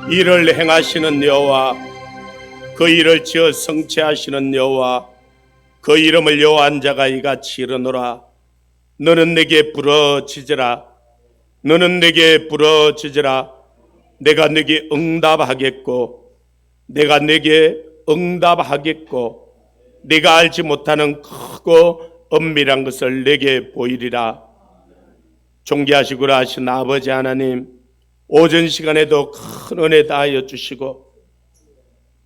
일을 행하시는 여호와, 그 일을 지어 성취하시는 여호와, 그 이름을 여호와한 자가 이같이 이르노라. 너는 내게 부러지지라. 너는 내게 부러지지라. 내가 내게 응답하겠고, 내가 내게 응답하겠고, 네가 알지 못하는 크고 엄밀한 것을 내게 보이리라. 존귀하시고 하신 아버지 하나님, 오전 시간에도 큰 은혜 다하여 주시고,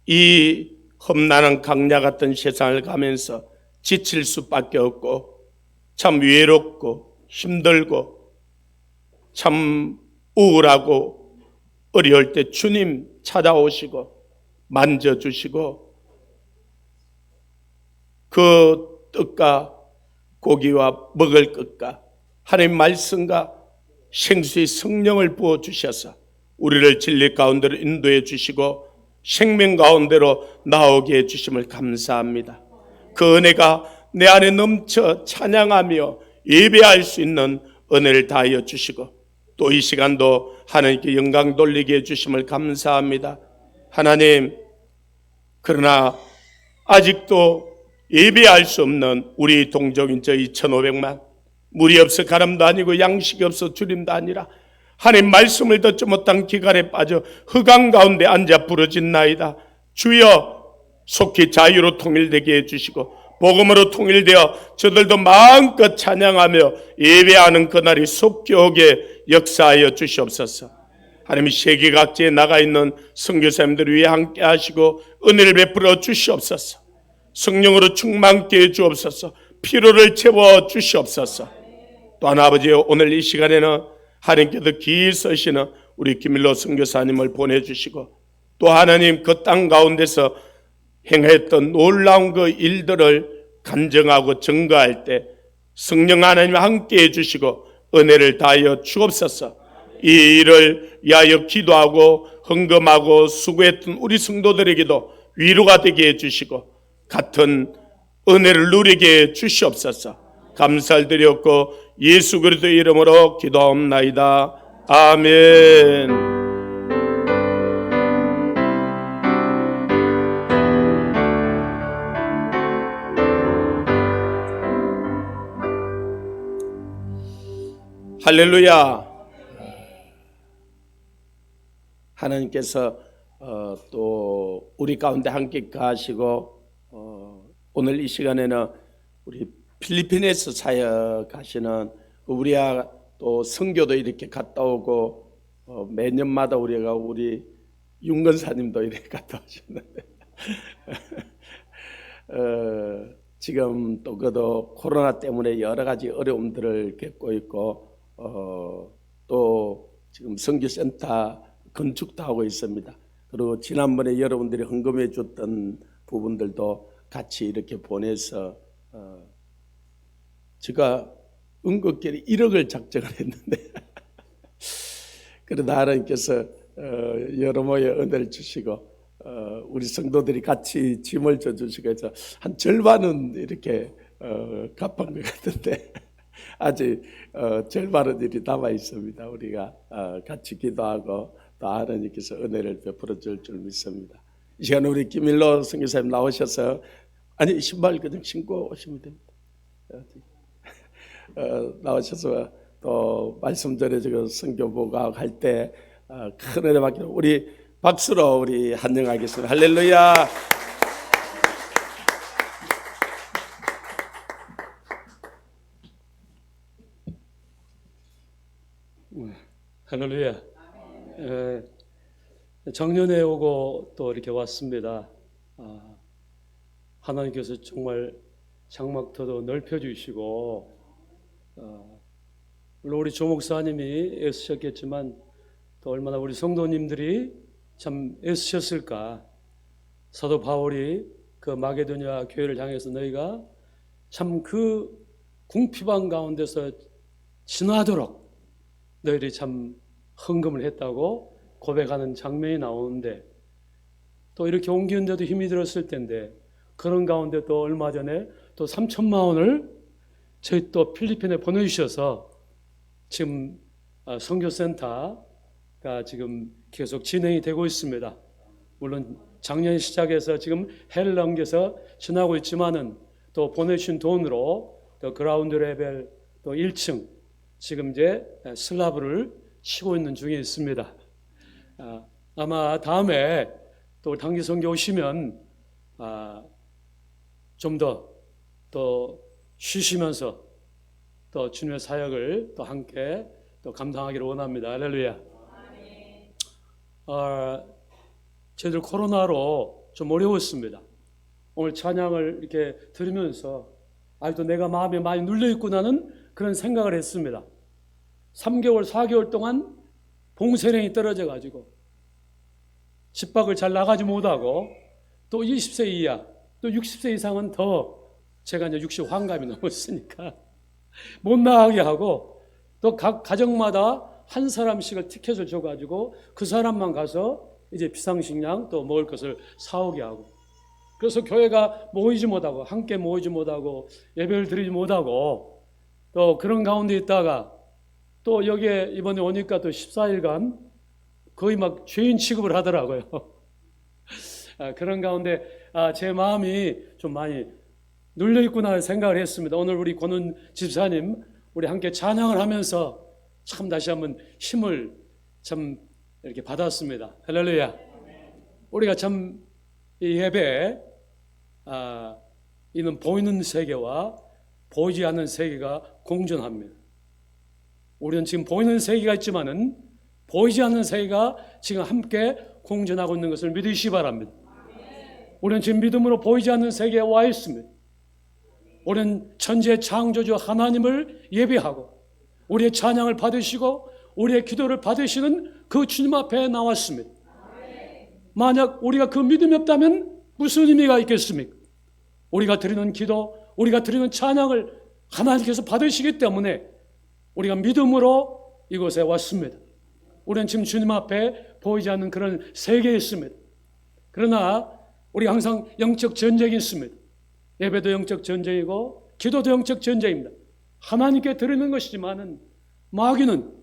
이 험난한 강야 같은 세상을 가면서 지칠 수밖에 없고 참 외롭고 힘들고 참 우울하고 어려울 때 주님 찾아오시고 만져주시고 그 떡과 고기와 먹을 것과 하나님 말씀과 생수의 성령을 부어주셔서 우리를 진리 가운데로 인도해 주시고 생명 가운데로 나오게 해주심을 감사합니다. 그 은혜가 내 안에 넘쳐 찬양하며 예배할 수 있는 은혜를 다하여 주시고 또 이 시간도 하나님께 영광 돌리게 해주심을 감사합니다. 하나님, 그러나 아직도 예배할 수 없는 우리 동족인 저 2,500만, 물이 없어 가람도 아니고 양식이 없어 주림도 아니라 하나님 말씀을 듣지 못한 기갈에 빠져 흑암 가운데 앉아 부르짖나이다. 주여, 속히 자유로 통일되게 해주시고 복음으로 통일되어 저들도 마음껏 찬양하며 예배하는 그날이 속히 오게 역사하여 주시옵소서. 하나님, 세계 각지에 나가 있는 선교사님들 위해 함께 하시고 은혜를 베풀어 주시옵소서. 성령으로 충만케 해 주옵소서. 피로를 채워 주시옵소서. 또한 아버지, 오늘 이 시간에는 하나님께서 기 쓰시는 우리 김일로 선교사님을 보내주시고 또 하나님 그 땅 가운데서 행했던 놀라운 그 일들을 간증하고 증거할 때 성령 하나님 함께 해주시고 은혜를 다하여 주옵소서. 이 일을 위하여 기도하고 헌금하고 수고했던 우리 성도들에게도 위로가 되게 해주시고 같은 은혜를 누리게 해 주시옵소서. 감사를 드렸고 예수 그리스도의 이름으로 기도합나이다. 아멘. 할렐루야. 하나님께서 또 우리 가운데 함께 가시고 오늘 이 시간에는 우리 필리핀에서 사역하시는 우리야 또 선교도 이렇게 갔다 오고 매년마다 우리가 우리 윤건사님도 이렇게 갔다 오셨는데 지금 또 그도 코로나 때문에 여러 가지 어려움들을 겪고 있고 또 지금 선교센터 건축도 하고 있습니다. 그리고 지난번에 여러분들이 헌금해 줬던 부분들도 같이 이렇게 보내서 제가 은근히 1억을 작정을 했는데 그러다 하나님께서 여러모의 은혜를 주시고 우리 성도들이 같이 짐을 져주시고 해서 한 절반은 이렇게 갚은 것 같은데 아직 절반은 일이 남아 있습니다. 우리가 같이 기도하고 또 하나님께서 은혜를 베풀어 줄 믿습니다. 이 시간에 우리 김일로 선교사님 나오셔서 아니 신발 그냥 신고 오시면 됩니다. 나오셔서 또 말씀 전해주고 선교보가 할 때 큰 은혜 받기를 우리 박수로 우리 환영하겠습니다. 할렐루야. 할렐루야. 작년에 오고 또 이렇게 왔습니다. 하나님께서 정말 장막터도 넓혀주시고 물론 우리 조 목사님이 애쓰셨겠지만 또 얼마나 우리 성도님들이 참 애쓰셨을까. 사도 바울이 그 마게도냐 교회를 향해서 너희가 참 그 궁핍한 가운데서 진화하도록 너희들이 참 헌금을 했다고 고백하는 장면이 나오는데 또 이렇게 옮기는데도 힘이 들었을 텐데 그런 가운데 또 얼마 전에 또 3천만 원을 저희 또 필리핀에 보내주셔서 지금 선교센터 지금 계속 진행이 되고 있습니다. 물론 작년 시작해서 지금 해를 넘겨서 지나고 있지만은 또 보내주신 돈으로 또 그라운드 레벨 또 1층 지금 이제 슬라브를 치고 있는 중에 있습니다. 아마 다음에 또 단기 선교 오시면 좀 더 쉬시면서 또 주님의 사역을 또 함께 또 감당하기를 원합니다. 할렐루야. 저희들 코로나로 좀 어려웠습니다. 오늘 찬양을 이렇게 들으면서 아직도 내가 마음에 많이 눌려있구나는 그런 생각을 했습니다. 3개월, 4개월 동안 봉쇄령이 떨어져가지고 집 밖을 잘 나가지 못하고 또 20세 이하, 또 60세 이상은 더 제가 이제 60 환갑이 넘었으니까 못 나가게 하고 또 각 가정마다 한 사람씩을 티켓을 줘가지고 그 사람만 가서 이제 비상식량 또 먹을 것을 사오게 하고 그래서 교회가 모이지 못하고 함께 모이지 못하고 예배를 드리지 못하고 또 그런 가운데 있다가 또 여기에 이번에 오니까 또 14일간 거의 막 죄인 취급을 하더라고요. 그런 가운데 제 마음이 좀 많이 눌려있구나 생각을 했습니다. 오늘 우리 권은 집사님 우리 함께 찬양을 하면서 참 다시 한번 힘을 참 이렇게 받았습니다. 할렐루야. 우리가 참 이 예배에 이는 보이는 세계와 보이지 않는 세계가 공존합니다. 우리는 지금 보이는 세계가 있지만은 보이지 않는 세계가 지금 함께 공존하고 있는 것을 믿으시기 바랍니다. 우리는 지금 믿음으로 보이지 않는 세계에 와 있습니다. 우리는 천지의 창조주 하나님을 예배하고 우리의 찬양을 받으시고 우리의 기도를 받으시는 그 주님 앞에 나왔습니다. 만약 우리가 그 믿음이 없다면 무슨 의미가 있겠습니까? 우리가 드리는 기도, 우리가 드리는 찬양을 하나님께서 받으시기 때문에 우리가 믿음으로 이곳에 왔습니다. 우리는 지금 주님 앞에 보이지 않는 그런 세계에 있습니다. 그러나 우리가 항상 영적 전쟁이 있습니다. 예배도 영적 전쟁이고 기도도 영적 전쟁입니다. 하나님께 드리는 것이지만은 마귀는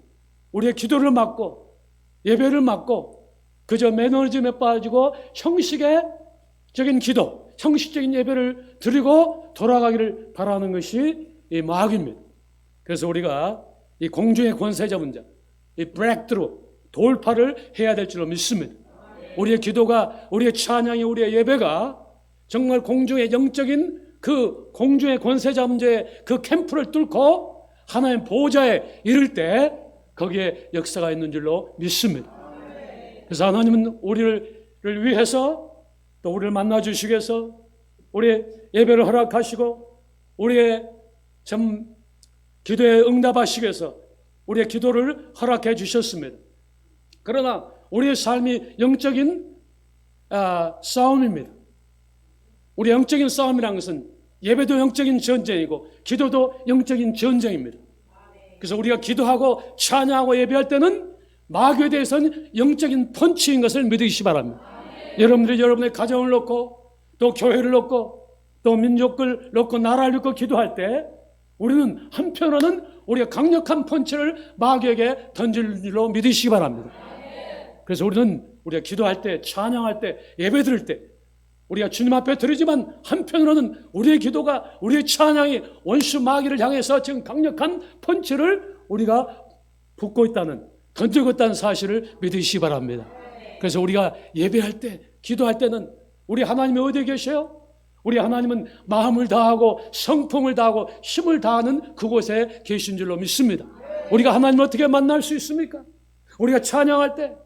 우리의 기도를 막고 예배를 막고 그저 매너리즘에 빠지고 형식적인 기도, 형식적인 예배를 드리고 돌아가기를 바라는 것이 이 마귀입니다. 그래서 우리가 이 공중의 권세 잡은 자, 이 브레이크트루, 돌파를 해야 될 줄로 믿습니다. 우리의 기도가, 우리의 찬양이, 우리의 예배가 정말 공중의 영적인 그 공중의 권세 잡은 자의 그 캠프를 뚫고 하나님 보호자에 이를 때 거기에 역사가 있는 줄로 믿습니다. 그래서 하나님은 우리를 위해서 또 우리를 만나주시기 위해서 우리의 예배를 허락하시고 우리의 참 기도에 응답하시기 위해서 우리의 기도를 허락해 주셨습니다. 그러나 우리의 삶이 영적인 싸움입니다. 우리 영적인 싸움이라는 것은 예배도 영적인 전쟁이고 기도도 영적인 전쟁입니다. 그래서 우리가 기도하고 찬양하고 예배할 때는 마귀에 대해서는 영적인 펀치인 것을 믿으시기 바랍니다. 여러분들이 여러분의 가정을 놓고 또 교회를 놓고 또 민족을 놓고 나라를 놓고 기도할 때 우리는 한편으로는 우리가 강력한 펀치를 마귀에게 던질 줄로 믿으시기 바랍니다. 그래서 우리는 우리가 기도할 때 찬양할 때 예배 드릴 때 우리가 주님 앞에 드리지만 한편으로는 우리의 기도가 우리의 찬양이 원수 마귀를 향해서 지금 강력한 펀치를 우리가 붓고 있다는 던지고 있다는 사실을 믿으시기 바랍니다. 그래서 우리가 예배할 때 기도할 때는 우리 하나님이 어디에 계셔요? 우리 하나님은 마음을 다하고 성품을 다하고 힘을 다하는 그곳에 계신 줄로 믿습니다. 우리가 하나님을 어떻게 만날 수 있습니까? 우리가 찬양할 때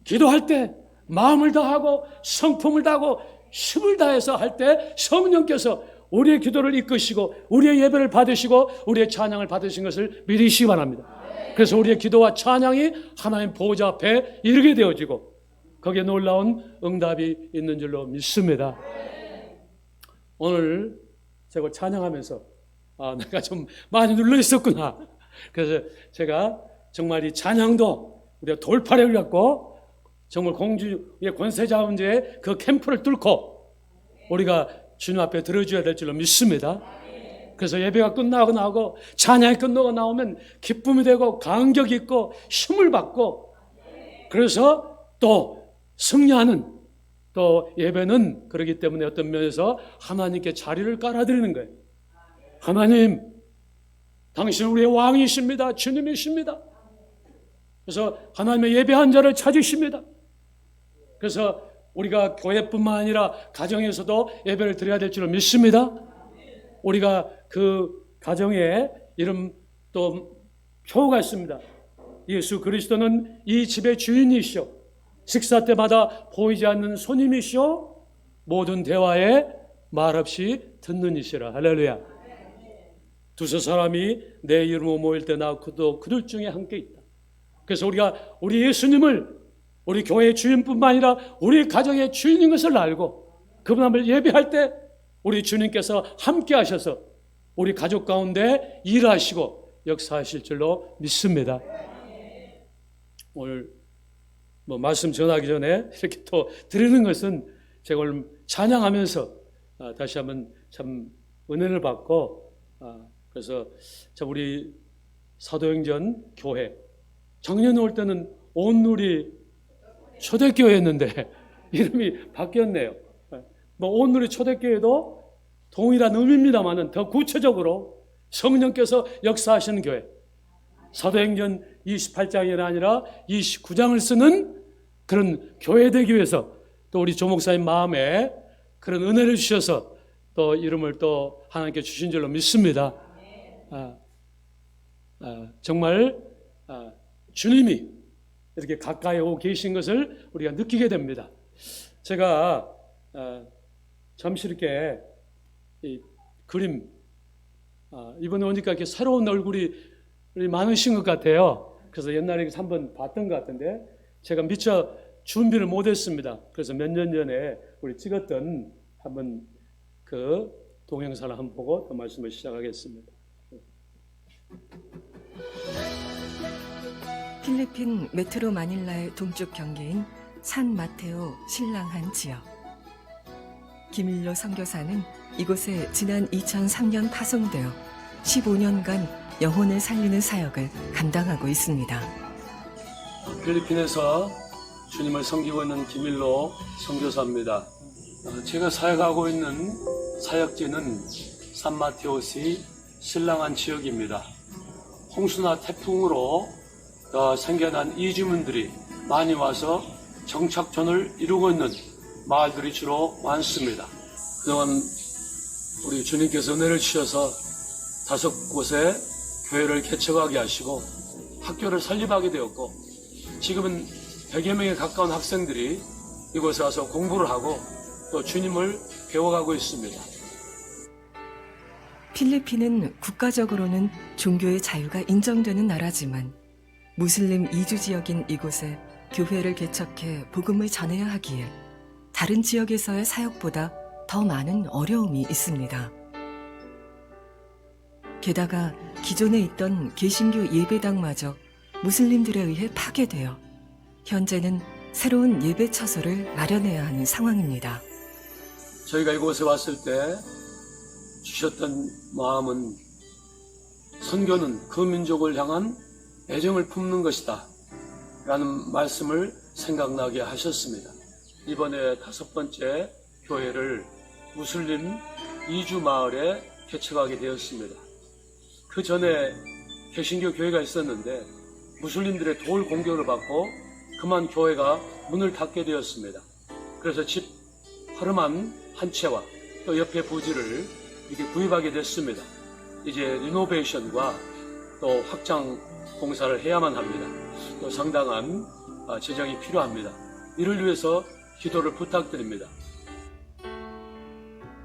기도할 때 마음을 다하고 성품을 다하고 힘을 다해서 할 때 성령께서 우리의 기도를 이끄시고 우리의 예배를 받으시고 우리의 찬양을 받으신 것을 믿으시기 바랍니다. 그래서 우리의 기도와 찬양이 하나님 보호자 앞에 이르게 되어지고 거기에 놀라운 응답이 있는 줄로 믿습니다. 오늘 제가 찬양하면서 내가 좀 많이 눌러 있었구나. 그래서 제가 정말 이 찬양도 우리가 돌파력을 갖고 정말 공주의 권세 잡은 자의 그 캠프를 뚫고 우리가 주님 앞에 들어줘야 될 줄로 믿습니다. 그래서 예배가 끝나고 나오고 찬양이 끝나고 나오면 기쁨이 되고 감격이 있고 힘을 받고 그래서 또 승리하는 또 예배는 그렇기 때문에 어떤 면에서 하나님께 자리를 깔아드리는 거예요. 하나님, 당신은 우리의 왕이십니다. 주님이십니다. 그래서 하나님의 예배한 자를 찾으십니다. 그래서 우리가 교회뿐만 아니라 가정에서도 예배를 드려야 될 줄을 믿습니다. 우리가 그 가정에 이름 또 표가 있습니다. 예수 그리스도는 이 집의 주인이시오. 식사 때마다 보이지 않는 손님이시오. 모든 대화에 말없이 듣는 이시라. 할렐루야. 두세 사람이 내 이름으로 모일 때 나 그들 중에 함께 있다. 그래서 우리가 우리 예수님을 우리 교회의 주인뿐만 아니라 우리 가정의 주인인 것을 알고 그분 앞을 예배할 때 우리 주님께서 함께 하셔서 우리 가족 가운데 일하시고 역사하실 줄로 믿습니다. 오늘 말씀 전하기 전에 이렇게 또 드리는 것은 제가 오늘 찬양하면서 다시 한번 참 은혜를 받고 그래서 참 우리 사도행전 교회 작년에 올 때는 온누리 초대교회였는데 이름이 바뀌었네요. 온누리 초대교회도 동일한 의미입니다만은 더 구체적으로 성령께서 역사하시는 교회. 사도행전 28장이 아니라 29장을 쓰는 그런 교회 되기 위해서 또 우리 조 목사님 마음에 그런 은혜를 주셔서 또 이름을 또 하나님께 주신 줄로 믿습니다. 정말 주님이 이렇게 가까이 오고 계신 것을 우리가 느끼게 됩니다. 제가 잠시 이렇게 이 그림 이번에 오니까 이렇게 새로운 얼굴이 많으신 것 같아요. 그래서 옛날에 한번 봤던 것 같은데 제가 미처 준비를 못했습니다. 그래서 몇 년 전에 우리 찍었던 한번 그 동영상을 한번 보고 또 말씀을 시작하겠습니다. 필리핀 메트로 마닐라의 동쪽 경계인 산 마테오 신랑한 지역. 김일로 선교사는 이곳에 지난 2003년 파송되어 15년간 영혼을 살리는 사역을 감당하고 있습니다. 필리핀에서 주님을 섬기고 있는 김일로 선교사입니다. 제가 사역하고 있는 사역지는 산마테오시 신랑한 지역입니다. 홍수나 태풍으로 생겨난 이주민들이 많이 와서 정착촌을 이루고 있는 마을들이 주로 많습니다. 그동안 우리 주님께서 은혜를 주셔서 5곳에 교회를 개척하게 하시고 학교를 설립하게 되었고 지금은 100여 명에 가까운 학생들이 이곳에 와서 공부를 하고 또 주님을 배워가고 있습니다. 필리핀은 국가적으로는 종교의 자유가 인정되는 나라지만 무슬림 이주 지역인 이곳에 교회를 개척해 복음을 전해야 하기에 다른 지역에서의 사역보다 더 많은 어려움이 있습니다. 게다가 기존에 있던 개신교 예배당마저 무슬림들에 의해 파괴되어 현재는 새로운 예배 처소를 마련해야 하는 상황입니다. 저희가 이곳에 왔을 때 주셨던 마음은 선교는 그 민족을 향한 애정을 품는 것이다 라는 말씀을 생각나게 하셨습니다. 이번에 5번째 교회를 무슬림 이주 마을에 개척하게 되었습니다. 그 전에 개신교 교회가 있었는데 무슬림들의 돌 공격을 받고 그만 교회가 문을 닫게 되었습니다. 그래서 집 허름한 한 채와 또 옆에 부지를 이렇게 구입하게 됐습니다. 이제 리노베이션과 또 확장 공사를 해야만 합니다. 또 상당한 재정이 필요합니다. 이를 위해서 기도를 부탁드립니다.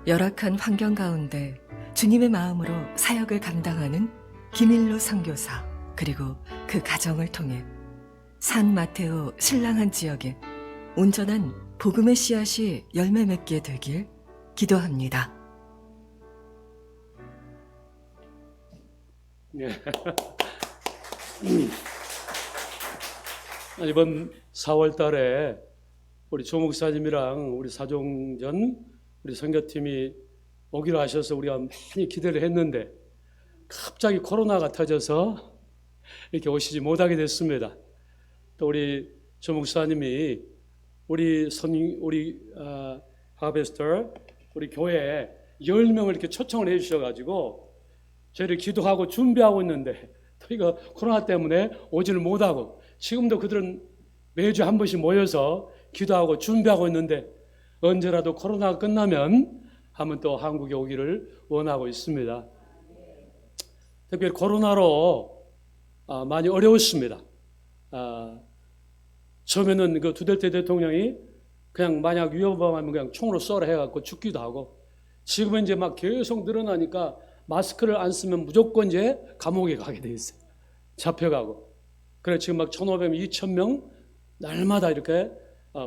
열악한 환경 가운데 주님의 마음으로 사역을 감당하는 김일로 선교사 그리고 그 가정을 통해 산 마테오 신랑한 지역에 온전한 복음의 씨앗이 열매 맺게 되길 기도합니다. 네. 이번 4월 달에 우리 조 목사님이랑 우리 사종전 우리 선교팀이 오기로 하셔서 우리가 많이 기대를 했는데 갑자기 코로나가 터져서 이렇게 오시지 못하게 됐습니다. 또 우리 저 목사님이 우리 하베스터 우리 교회에 10명을 이렇게 초청을 해 주셔가지고 저희를 기도하고 준비하고 있는데 또 이거 코로나 때문에 오지를 못하고 지금도 그들은 매주 한 번씩 모여서 기도하고 준비하고 있는데 언제라도 코로나가 끝나면 한번 또 한국에 오기를 원하고 있습니다. 특별히 코로나로 많이 어려웠습니다. 처음에는 그 두тер테 대통령이 그냥 만약 위험하면 그냥 총으로 쏘라 해갖고 죽기도 하고 지금은 이제 막 계속 늘어나니까 마스크를 안 쓰면 무조건 이제 감옥에 가게 돼 있어요. 잡혀가고. 그래 지금 막 1,500명, 2,000명 날마다 이렇게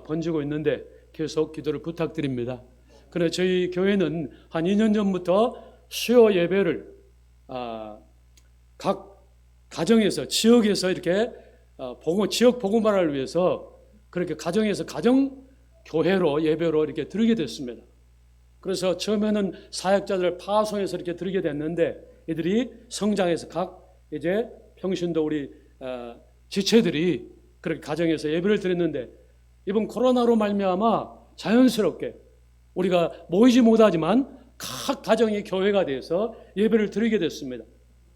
번지고 있는데 계속 기도를 부탁드립니다. 그래 저희 교회는 한 2년 전부터 수요 예배를 각 가정에서 지역에서 이렇게 지역 복음화를 위해서 그렇게 가정에서 가정 교회로 예배로 이렇게 드리게 됐습니다. 그래서 처음에는 사역자들 파송해서 이렇게 드리게 됐는데 이들이 성장해서 각 이제 평신도 우리 지체들이 그렇게 가정에서 예배를 드렸는데 이번 코로나로 말미암아 자연스럽게 우리가 모이지 못하지만 각 가정이 교회가 돼서 예배를 드리게 됐습니다.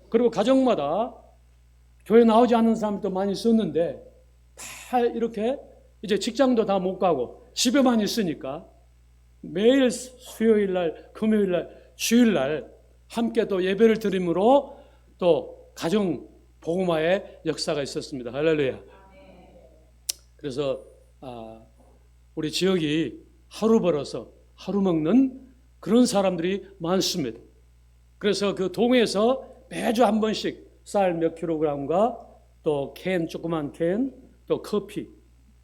그리고 가정마다 교회 나오지 않는 사람도 많이 있었는데 다 이렇게 이제 직장도 다 못 가고 집에만 있으니까 매일 수요일 날, 금요일 날, 주일 날 함께 또 예배를 드림으로 또 가정 복음화의 역사가 있었습니다. 할렐루야. 그래서 우리 지역이 하루 벌어서 하루 먹는 그런 사람들이 많습니다. 그래서 그 동에서 매주 한 번씩 쌀 몇 킬로그램과 또 조그만 캔, 또 커피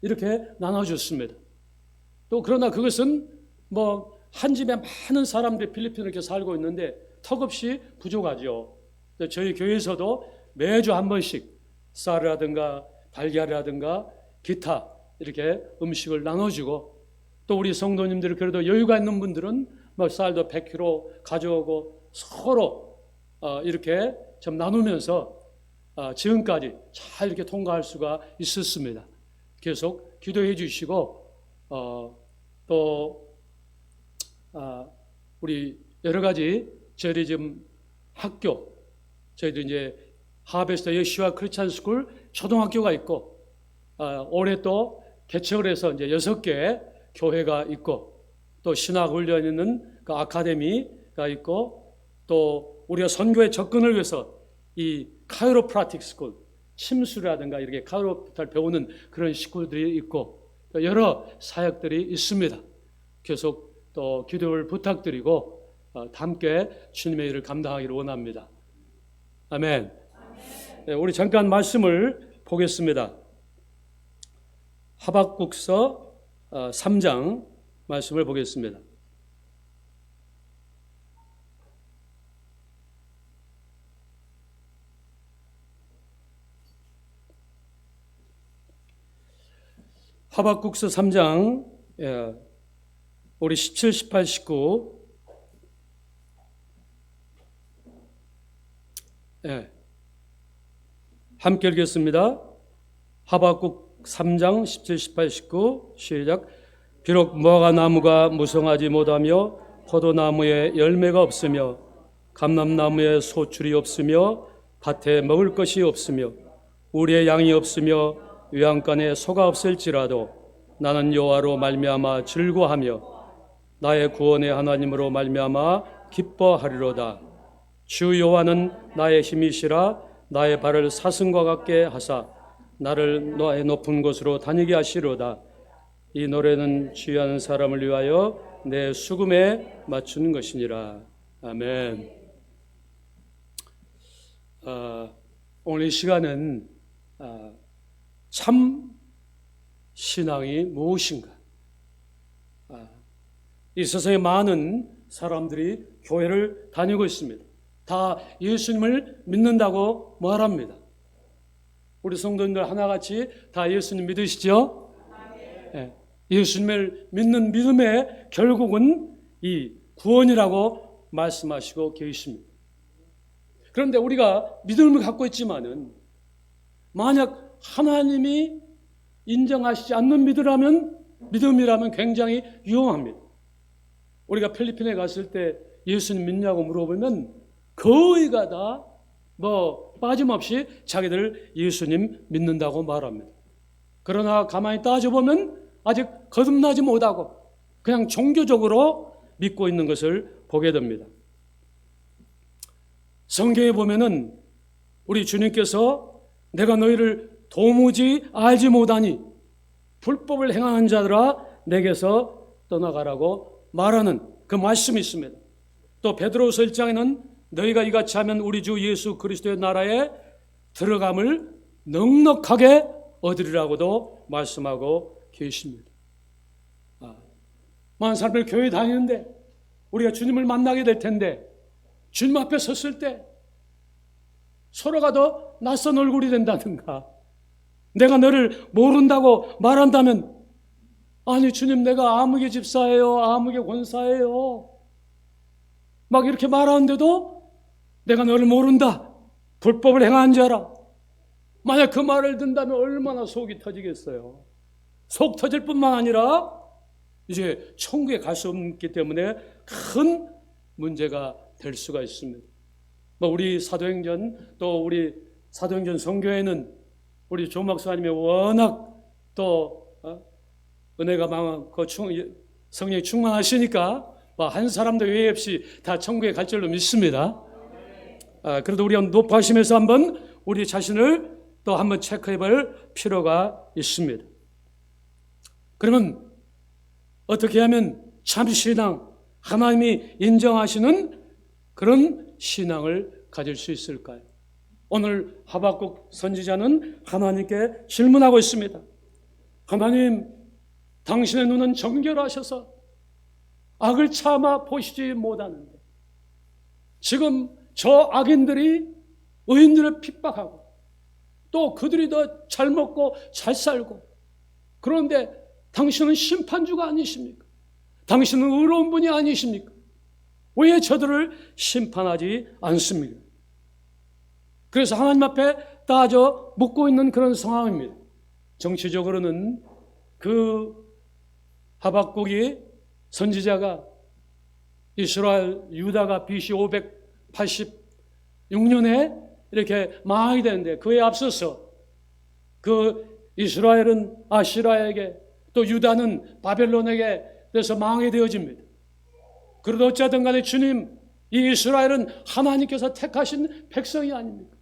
이렇게 나눠줬습니다. 또 그러나 그것은 뭐 한 집에 많은 사람들이 필리핀에 이렇게 살고 있는데 턱없이 부족하죠. 저희 교회에서도 매주 한 번씩 쌀이라든가 달걀이라든가 기타 이렇게 음식을 나눠주고 또 우리 성도님들이 그래도 여유가 있는 분들은 뭐 쌀도 100kg 가져오고 서로 이렇게 좀 나누면서 지금까지 잘 이렇게 통과할 수가 있었습니다. 계속 기도해 주시고 또 우리 여러 가지 저희 지금 학교 저희도 이제 하베스터 예시와 크리스찬 스쿨 초등학교가 있고 올해 또 개척을 해서 이제 6개 교회가 있고 또 신학 훈련 있는 그 아카데미가 있고 또 우리가 선교의 접근을 위해서 이 카이로프라틱 스쿨 침수라든가 이렇게 카이로프탈 배우는 그런 스쿨들이 있고 여러 사역들이 있습니다. 계속 또 기도를 부탁드리고 함께 주님의 일을 감당하기를 원합니다. 아멘. 네, 우리 잠깐 말씀을 보겠습니다. 하박국서 3장 말씀을 보겠습니다. 하박국서 3장 우리 17, 18, 19 함께 읽겠습니다. 하박국 3장 17, 18, 19 시작. 비록 무화과나무가 무성하지 못하며 포도나무에 열매가 없으며 감람나무에 소출이 없으며 밭에 먹을 것이 없으며 우리의 양이 없으며 외양간에 소가 없을지라도 나는 여호와로 말미암아 즐거하며 나의 구원의 하나님으로 말미암아 기뻐하리로다. 주 여호와는 나의 힘이시라. 나의 발을 사슴과 같게 하사 나를 나의 높은 곳으로 다니게 하시로다. 이 노래는 주의하는 사람을 위하여 내 수금에 맞추는 것이니라. 아멘. 오늘 이 시간은 참 신앙이 무엇인가? 이 세상에 많은 사람들이 교회를 다니고 있습니다. 다 예수님을 믿는다고 말합니다. 우리 성도님들 하나같이 다 예수님 믿으시죠? 네. 예수님을 믿는 믿음의 결국은 이 구원이라고 말씀하시고 계십니다. 그런데 우리가 믿음을 갖고 있지만은 만약 하나님이 인정하시지 않는 믿음이라면 굉장히 위험합니다. 우리가 필리핀에 갔을 때 예수님 믿냐고 물어보면 거의가 다 빠짐없이 자기들 예수님 믿는다고 말합니다. 그러나 가만히 따져보면 아직 거듭나지 못하고 그냥 종교적으로 믿고 있는 것을 보게 됩니다. 성경에 보면은 우리 주님께서 내가 너희를 도무지 알지 못하니 불법을 행하는 자들아 내게서 떠나가라고 말하는 그 말씀이 있습니다. 또 베드로후서 1장에는 너희가 이같이 하면 우리 주 예수 그리스도의 나라에 들어감을 넉넉하게 얻으리라고도 말씀하고 계십니다. 많은 사람들 교회 다니는데 우리가 주님을 만나게 될 텐데 주님 앞에 섰을 때 서로가 더 낯선 얼굴이 된다든가 내가 너를 모른다고 말한다면 아니 주님 내가 아무개 집사예요, 아무개 권사예요 막 이렇게 말하는데도 내가 너를 모른다, 불법을 행한 자라. 만약 그 말을 듣는다면 얼마나 속이 터지겠어요. 속 터질 뿐만 아니라 이제 천국에 갈 수 없기 때문에 큰 문제가 될 수가 있습니다. 우리 사도행전 또 우리 사도행전 성교회는 우리 조 목사님이 워낙 또 은혜가 많고 성령이 충만하시니까 한 사람도 외에 없이 다 천국에 갈 줄로 믿습니다. 그래도 우리가 높아심에서 한번 우리 자신을 또 한번 체크해 볼 필요가 있습니다. 그러면 어떻게 하면 참 신앙, 하나님이 인정하시는 그런 신앙을 가질 수 있을까요? 오늘 하박국 선지자는 하나님께 질문하고 있습니다. 하나님, 당신의 눈은 정결하셔서 악을 참아 보시지 못하는데 지금 저 악인들이 의인들을 핍박하고 또 그들이 더 잘 먹고 잘 살고 그런데 당신은 심판주가 아니십니까? 당신은 의로운 분이 아니십니까? 왜 저들을 심판하지 않습니까? 그래서 하나님 앞에 따져 묻고 있는 그런 상황입니다. 정치적으로는 그 하박국이 선지자가 이스라엘 유다가 BC 586년에 이렇게 망하게 되는데 그에 앞서서 그 이스라엘은 아시라에게 또 유다는 바벨론에게 그래서 망하게 되어집니다. 그래도 어찌하든 간에 주님, 이 이스라엘은 하나님께서 택하신 백성이 아닙니까?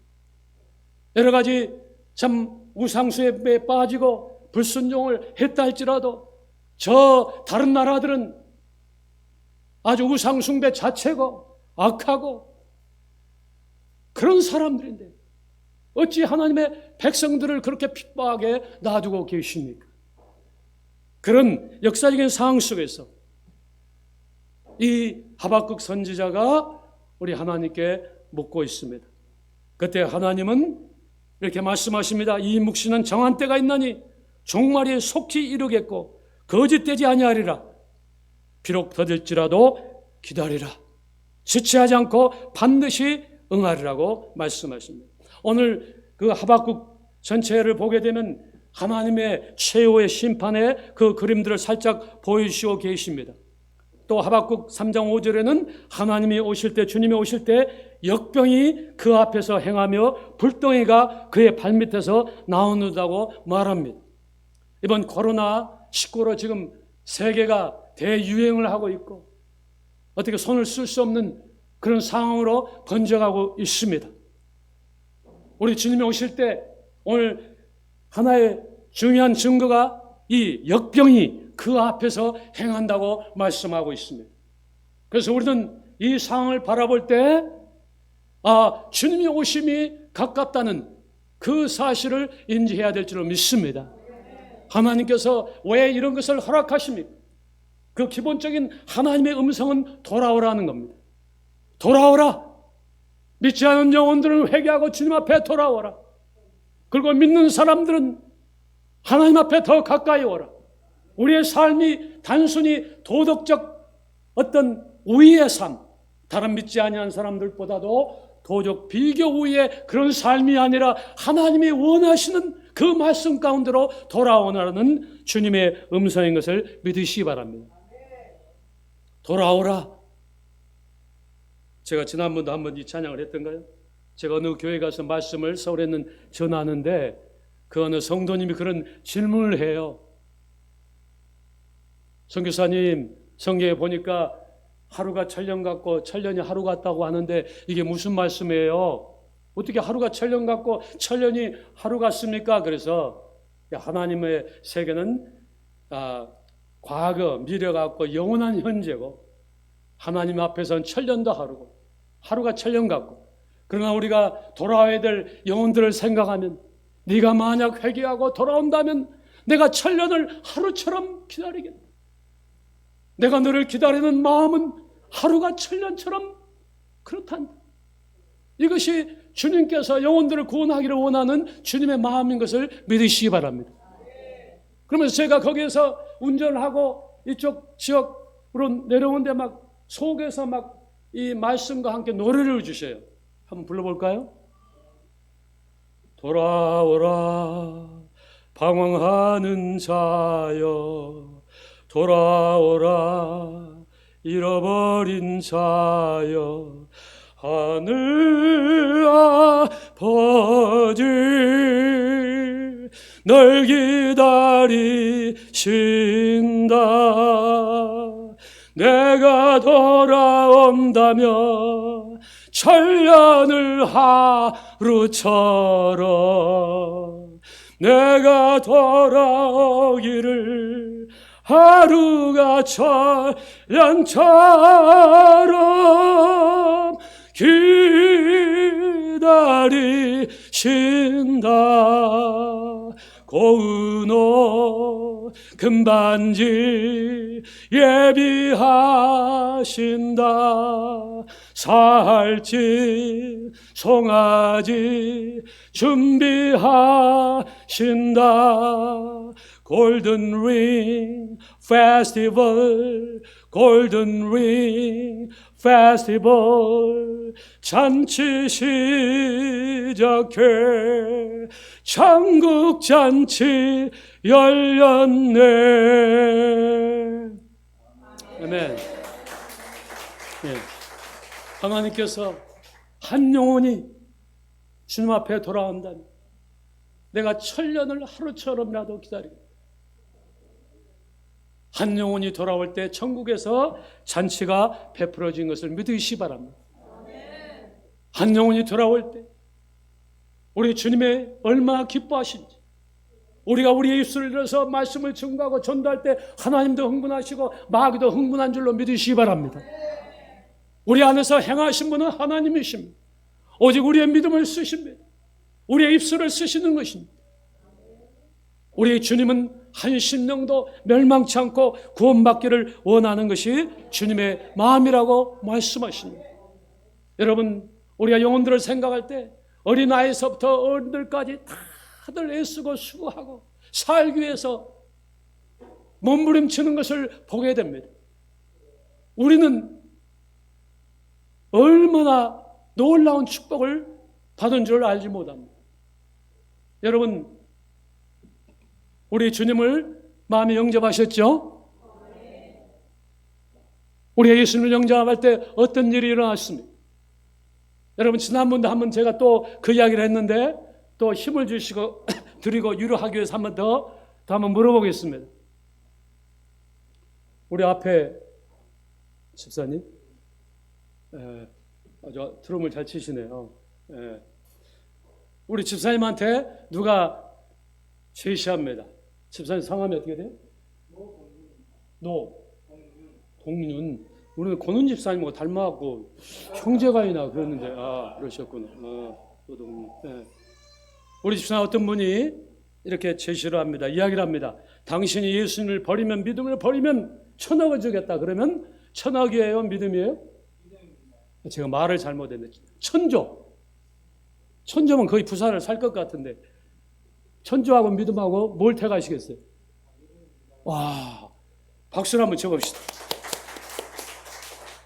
여러 가지 참 우상수에 빠지고 불순종을 했다 할지라도 저 다른 나라들은 아주 우상숭배 자체고 악하고 그런 사람들인데 어찌 하나님의 백성들을 그렇게 핍박하게 놔두고 계십니까? 그런 역사적인 상황 속에서 이 하박국 선지자가 우리 하나님께 묻고 있습니다. 그때 하나님은 이렇게 말씀하십니다. 이 묵시는 정한 때가 있나니 종말이 속히 이르겠고 거짓되지 아니하리라. 비록 더딜지라도 기다리라. 지체하지 않고 반드시 응하리라고 말씀하십니다. 오늘 그 하박국 전체를 보게 되면 하나님의 최후의 심판의 그 그림들을 살짝 보여주시고 계십니다. 또 하박국 3장 5절에는 하나님이 오실 때, 주님이 오실 때 역병이 그 앞에서 행하며 불덩이가 그의 발밑에서 나오는다고 말합니다. 이번 코로나19로 지금 세계가 대유행을 하고 있고 어떻게 손을 쓸 수 없는 그런 상황으로 번져가고 있습니다. 우리 주님이 오실 때 오늘 하나의 중요한 증거가 이 역병이 그 앞에서 행한다고 말씀하고 있습니다. 그래서 우리는 이 상황을 바라볼 때 주님의 오심이 가깝다는 그 사실을 인지해야 될 줄로 믿습니다. 하나님께서 왜 이런 것을 허락하십니까? 그 기본적인 하나님의 음성은 돌아오라는 겁니다. 돌아오라. 믿지 않은 영혼들은 회개하고 주님 앞에 돌아오라. 그리고 믿는 사람들은 하나님 앞에 더 가까이 오라. 우리의 삶이 단순히 도덕적 어떤 우위의 삶, 다른 믿지 아니한 사람들보다도 도적 비교 우위의 그런 삶이 아니라 하나님이 원하시는 그 말씀 가운데로 돌아오라는 주님의 음성인 것을 믿으시기 바랍니다. 돌아오라. 제가 지난번도 한번 이 찬양을 했던가요? 제가 어느 교회 가서 말씀을 서울에는 전하는데 그 어느 성도님이 그런 질문을 해요. 선교사님, 성경에 보니까 하루가 천년 같고 천년이 하루 같다고 하는데 이게 무슨 말씀이에요? 어떻게 하루가 천년 같고 천년이 하루 같습니까? 그래서 하나님의 세계는 과거, 미래 같고 영원한 현재고 하나님 앞에서는 천년도 하루고 하루가 천년 같고 그러나 우리가 돌아와야 될 영혼들을 생각하면 네가 만약 회개하고 돌아온다면 내가 천년을 하루처럼 기다리겠다. 내가 너를 기다리는 마음은 하루가 천년처럼 그렇단다. 이것이 주님께서 영혼들을 구원하기를 원하는 주님의 마음인 것을 믿으시기 바랍니다. 그러면서 제가 거기에서 운전하고 이쪽 지역으로 내려오는데 막 속에서 막 이 말씀과 함께 노래를 주셔요. 한번 불러볼까요? 돌아오라 방황하는 자여 돌아오라 잃어버린 자여 하늘 아버지 널 기다리신다. 내가 돌아온다면 천년을 하루처럼 내가 돌아오기를 하루가 천년처럼 기다리신다. 고운 옷 금반지 예비하신다. 살찐 송아지 준비하신다. 골든 링 페스티벌 골든 링 페스티벌 잔치 시작해 천국 잔치 열렸네. 아멘. 예. 하나님께서 한 영혼이 주님 앞에 돌아온다면 내가 천년을 하루처럼이라도 기다리고 한 영혼이 돌아올 때 천국에서 잔치가 베풀어진 것을 믿으시기 바랍니다. 한 영혼이 돌아올 때 우리 주님의 얼마나 기뻐하신지 우리가 우리의 입술을 들어서 말씀을 증거하고 전도할 때 하나님도 흥분하시고 마귀도 흥분한 줄로 믿으시기 바랍니다. 우리 안에서 행하신 분은 하나님이십니다. 오직 우리의 믿음을 쓰십니다. 우리의 입술을 쓰시는 것입니다. 우리 주님은 한 심령도 멸망치 않고 구원받기를 원하는 것이 주님의 마음이라고 말씀하십니다. 여러분, 우리가 영혼들을 생각할 때 어린아이서부터 어른들까지 다들 애쓰고 수고하고 살기 위해서 몸부림치는 것을 보게 됩니다. 우리는 얼마나 놀라운 축복을 받은 줄 알지 못합니다. 여러분, 우리 주님을 마음에 영접하셨죠? 우리가 예수님을 영접할 때 어떤 일이 일어났습니까? 여러분, 지난번도 한번 제가 또 그 이야기를 했는데 또 힘을 주시고 드리고 위로하기 위해서 한번 더 한번 물어보겠습니다. 우리 앞에 집사님 아주 드럼을 잘 치시네요. 우리 집사님한테 누가 제시합니다. 집사님 성함이 어떻게 돼요? 동윤. 우리는 권은 집사님하고 닮아갖고 형제가이나 그랬는데 그러셨구나. 동윤. 우리 집사님 어떤 분이 이렇게 제시를 합니다. 이야기를 합니다. 당신이 예수님을 버리면 믿음을 버리면 천억을 주겠다. 그러면 천억이에요? 믿음이에요? 제가 말을 잘못했네. 천조면 거의 부산을 살 것 같은데 천조하고 믿음하고 뭘 택하시겠어요? 와, 박수를 한번 쳐봅시다.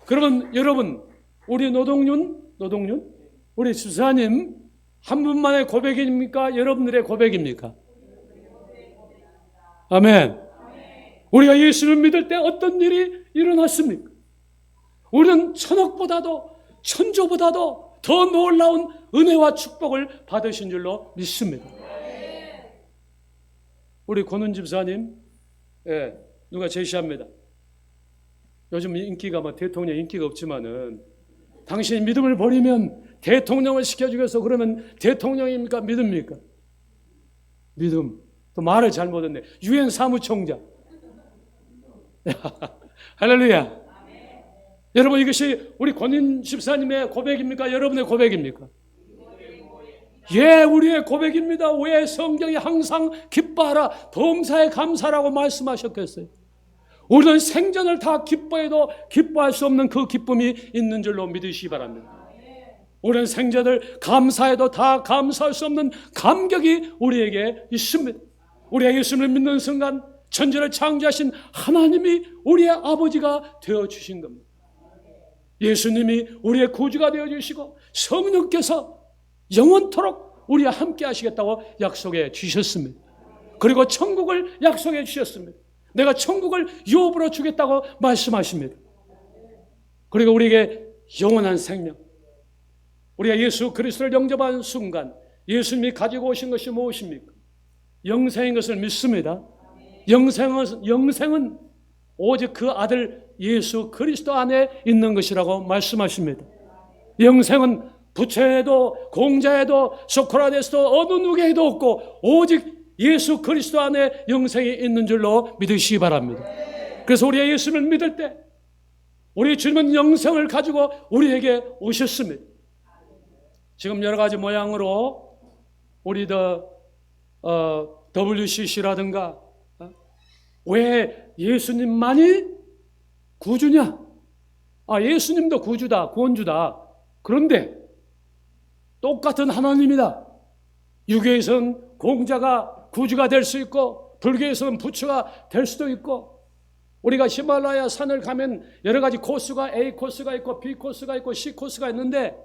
그러면 여러분, 우리 노동윤 우리 집사님 한 분만의 고백입니까? 여러분들의 고백입니까? 아멘. 우리가 예수를 믿을 때 어떤 일이 일어났습니까? 우리는 천억보다도 천조보다도 더 놀라운 은혜와 축복을 받으신 줄로 믿습니다. 우리 권은 집사님, 누가 제시합니다. 요즘 인기가 대통령 인기가 없지만은 당신이 믿음을 버리면 대통령을 시켜주겠어. 그러면 대통령입니까? 믿습니까? 믿음. 또 말을 잘못했네. 유엔 사무총장. 할렐루야. 여러분, 이것이 우리 권인 집사님의 고백입니까? 여러분의 고백입니까? 예, 우리의 고백입니다. 왜 성경이 항상 기뻐하라, 범사에 감사라고 말씀하셨겠어요? 우리는 생전을 다 기뻐해도 기뻐할 수 없는 그 기쁨이 있는 줄로 믿으시기 바랍니다. 우리는 생전을 감사해도 다 감사할 수 없는 감격이 우리에게 있습니다. 우리가 예수를 믿는 순간 천지를 창조하신 하나님이 우리의 아버지가 되어주신 겁니다. 예수님이 우리의 구주가 되어주시고 성령께서 영원토록 우리와 함께 하시겠다고 약속해 주셨습니다. 그리고 천국을 약속해 주셨습니다. 내가 천국을 유업으로 주겠다고 말씀하십니다. 그리고 우리에게 영원한 생명, 우리가 예수 그리스도를 영접한 순간 예수님이 가지고 오신 것이 무엇입니까? 영생인 것을 믿습니다. 영생은 오직 그 아들 예수 그리스도 안에 있는 것이라고 말씀하십니다. 영생은 부처에도 공자에도 소크라테스도 어느 누구에도 없고 오직 예수 그리스도 안에 영생이 있는 줄로 믿으시기 바랍니다. 그래서 우리가 예수를 믿을 때 우리 주님은 영생을 가지고 우리에게 오셨습니다. 지금 여러 가지 모양으로 우리 WCC라든가 왜 예수님만이 구주냐? 예수님도 구주다, 구원주다. 그런데 똑같은 하나님이다. 유교에서는 공자가 구주가 될 수 있고 불교에서는 부처가 될 수도 있고 우리가 히말라야 산을 가면 여러 가지 코스가 A 코스가 있고 B 코스가 있고 C 코스가 있는데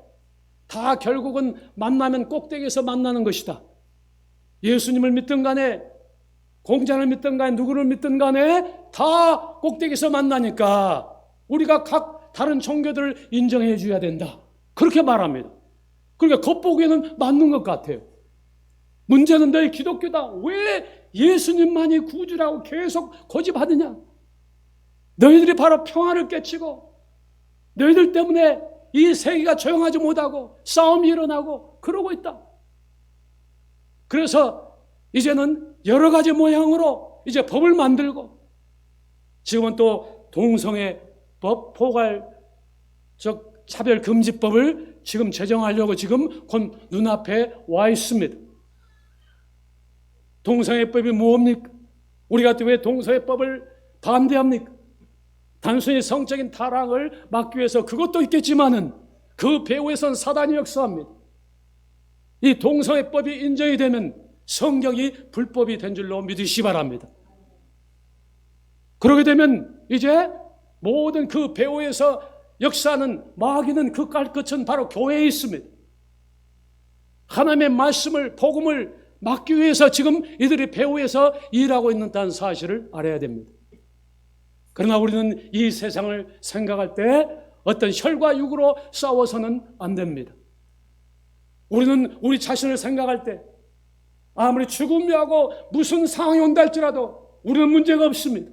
다 결국은 만나면 꼭대기에서 만나는 것이다. 예수님을 믿든 간에 공자를 믿든 간에 누구를 믿든 간에 다 꼭대기에서 만나니까 우리가 각 다른 종교들을 인정해 줘야 된다. 그렇게 말합니다. 그러니까 겉보기에는 맞는 것 같아요. 문제는 너희 기독교다. 왜 예수님만이 구주라고 계속 고집하느냐? 너희들이 바로 평화를 깨치고 너희들 때문에 이 세계가 조용하지 못하고 싸움이 일어나고 그러고 있다. 그래서 이제는 여러 가지 모양으로 이제 법을 만들고 지금은 또 동성애법, 포괄적 차별금지법을 지금 제정하려고 지금 곧 눈앞에 와 있습니다. 동성애법이 뭡니까? 우리가 또 왜 동성애법을 반대합니까? 단순히 성적인 타락을 막기 위해서 그것도 있겠지만은 그 배후에선 사단이 역사합니다. 이 동성애법이 인정이 되면 성경이 불법이 된 줄로 믿으시기 바랍니다. 그러게 되면 이제 모든 그 배후에서 역사하는 마귀는 그 끝은 바로 교회에 있습니다. 하나님의 말씀을 복음을 막기 위해서 지금 이들이 배후에서 일하고 있다는 사실을 알아야 됩니다. 그러나 우리는 이 세상을 생각할 때 어떤 혈과 육으로 싸워서는 안 됩니다. 우리는 우리 자신을 생각할 때 아무리 죽음이 하고 무슨 상황이 온다 할지라도 우리는 문제가 없습니다.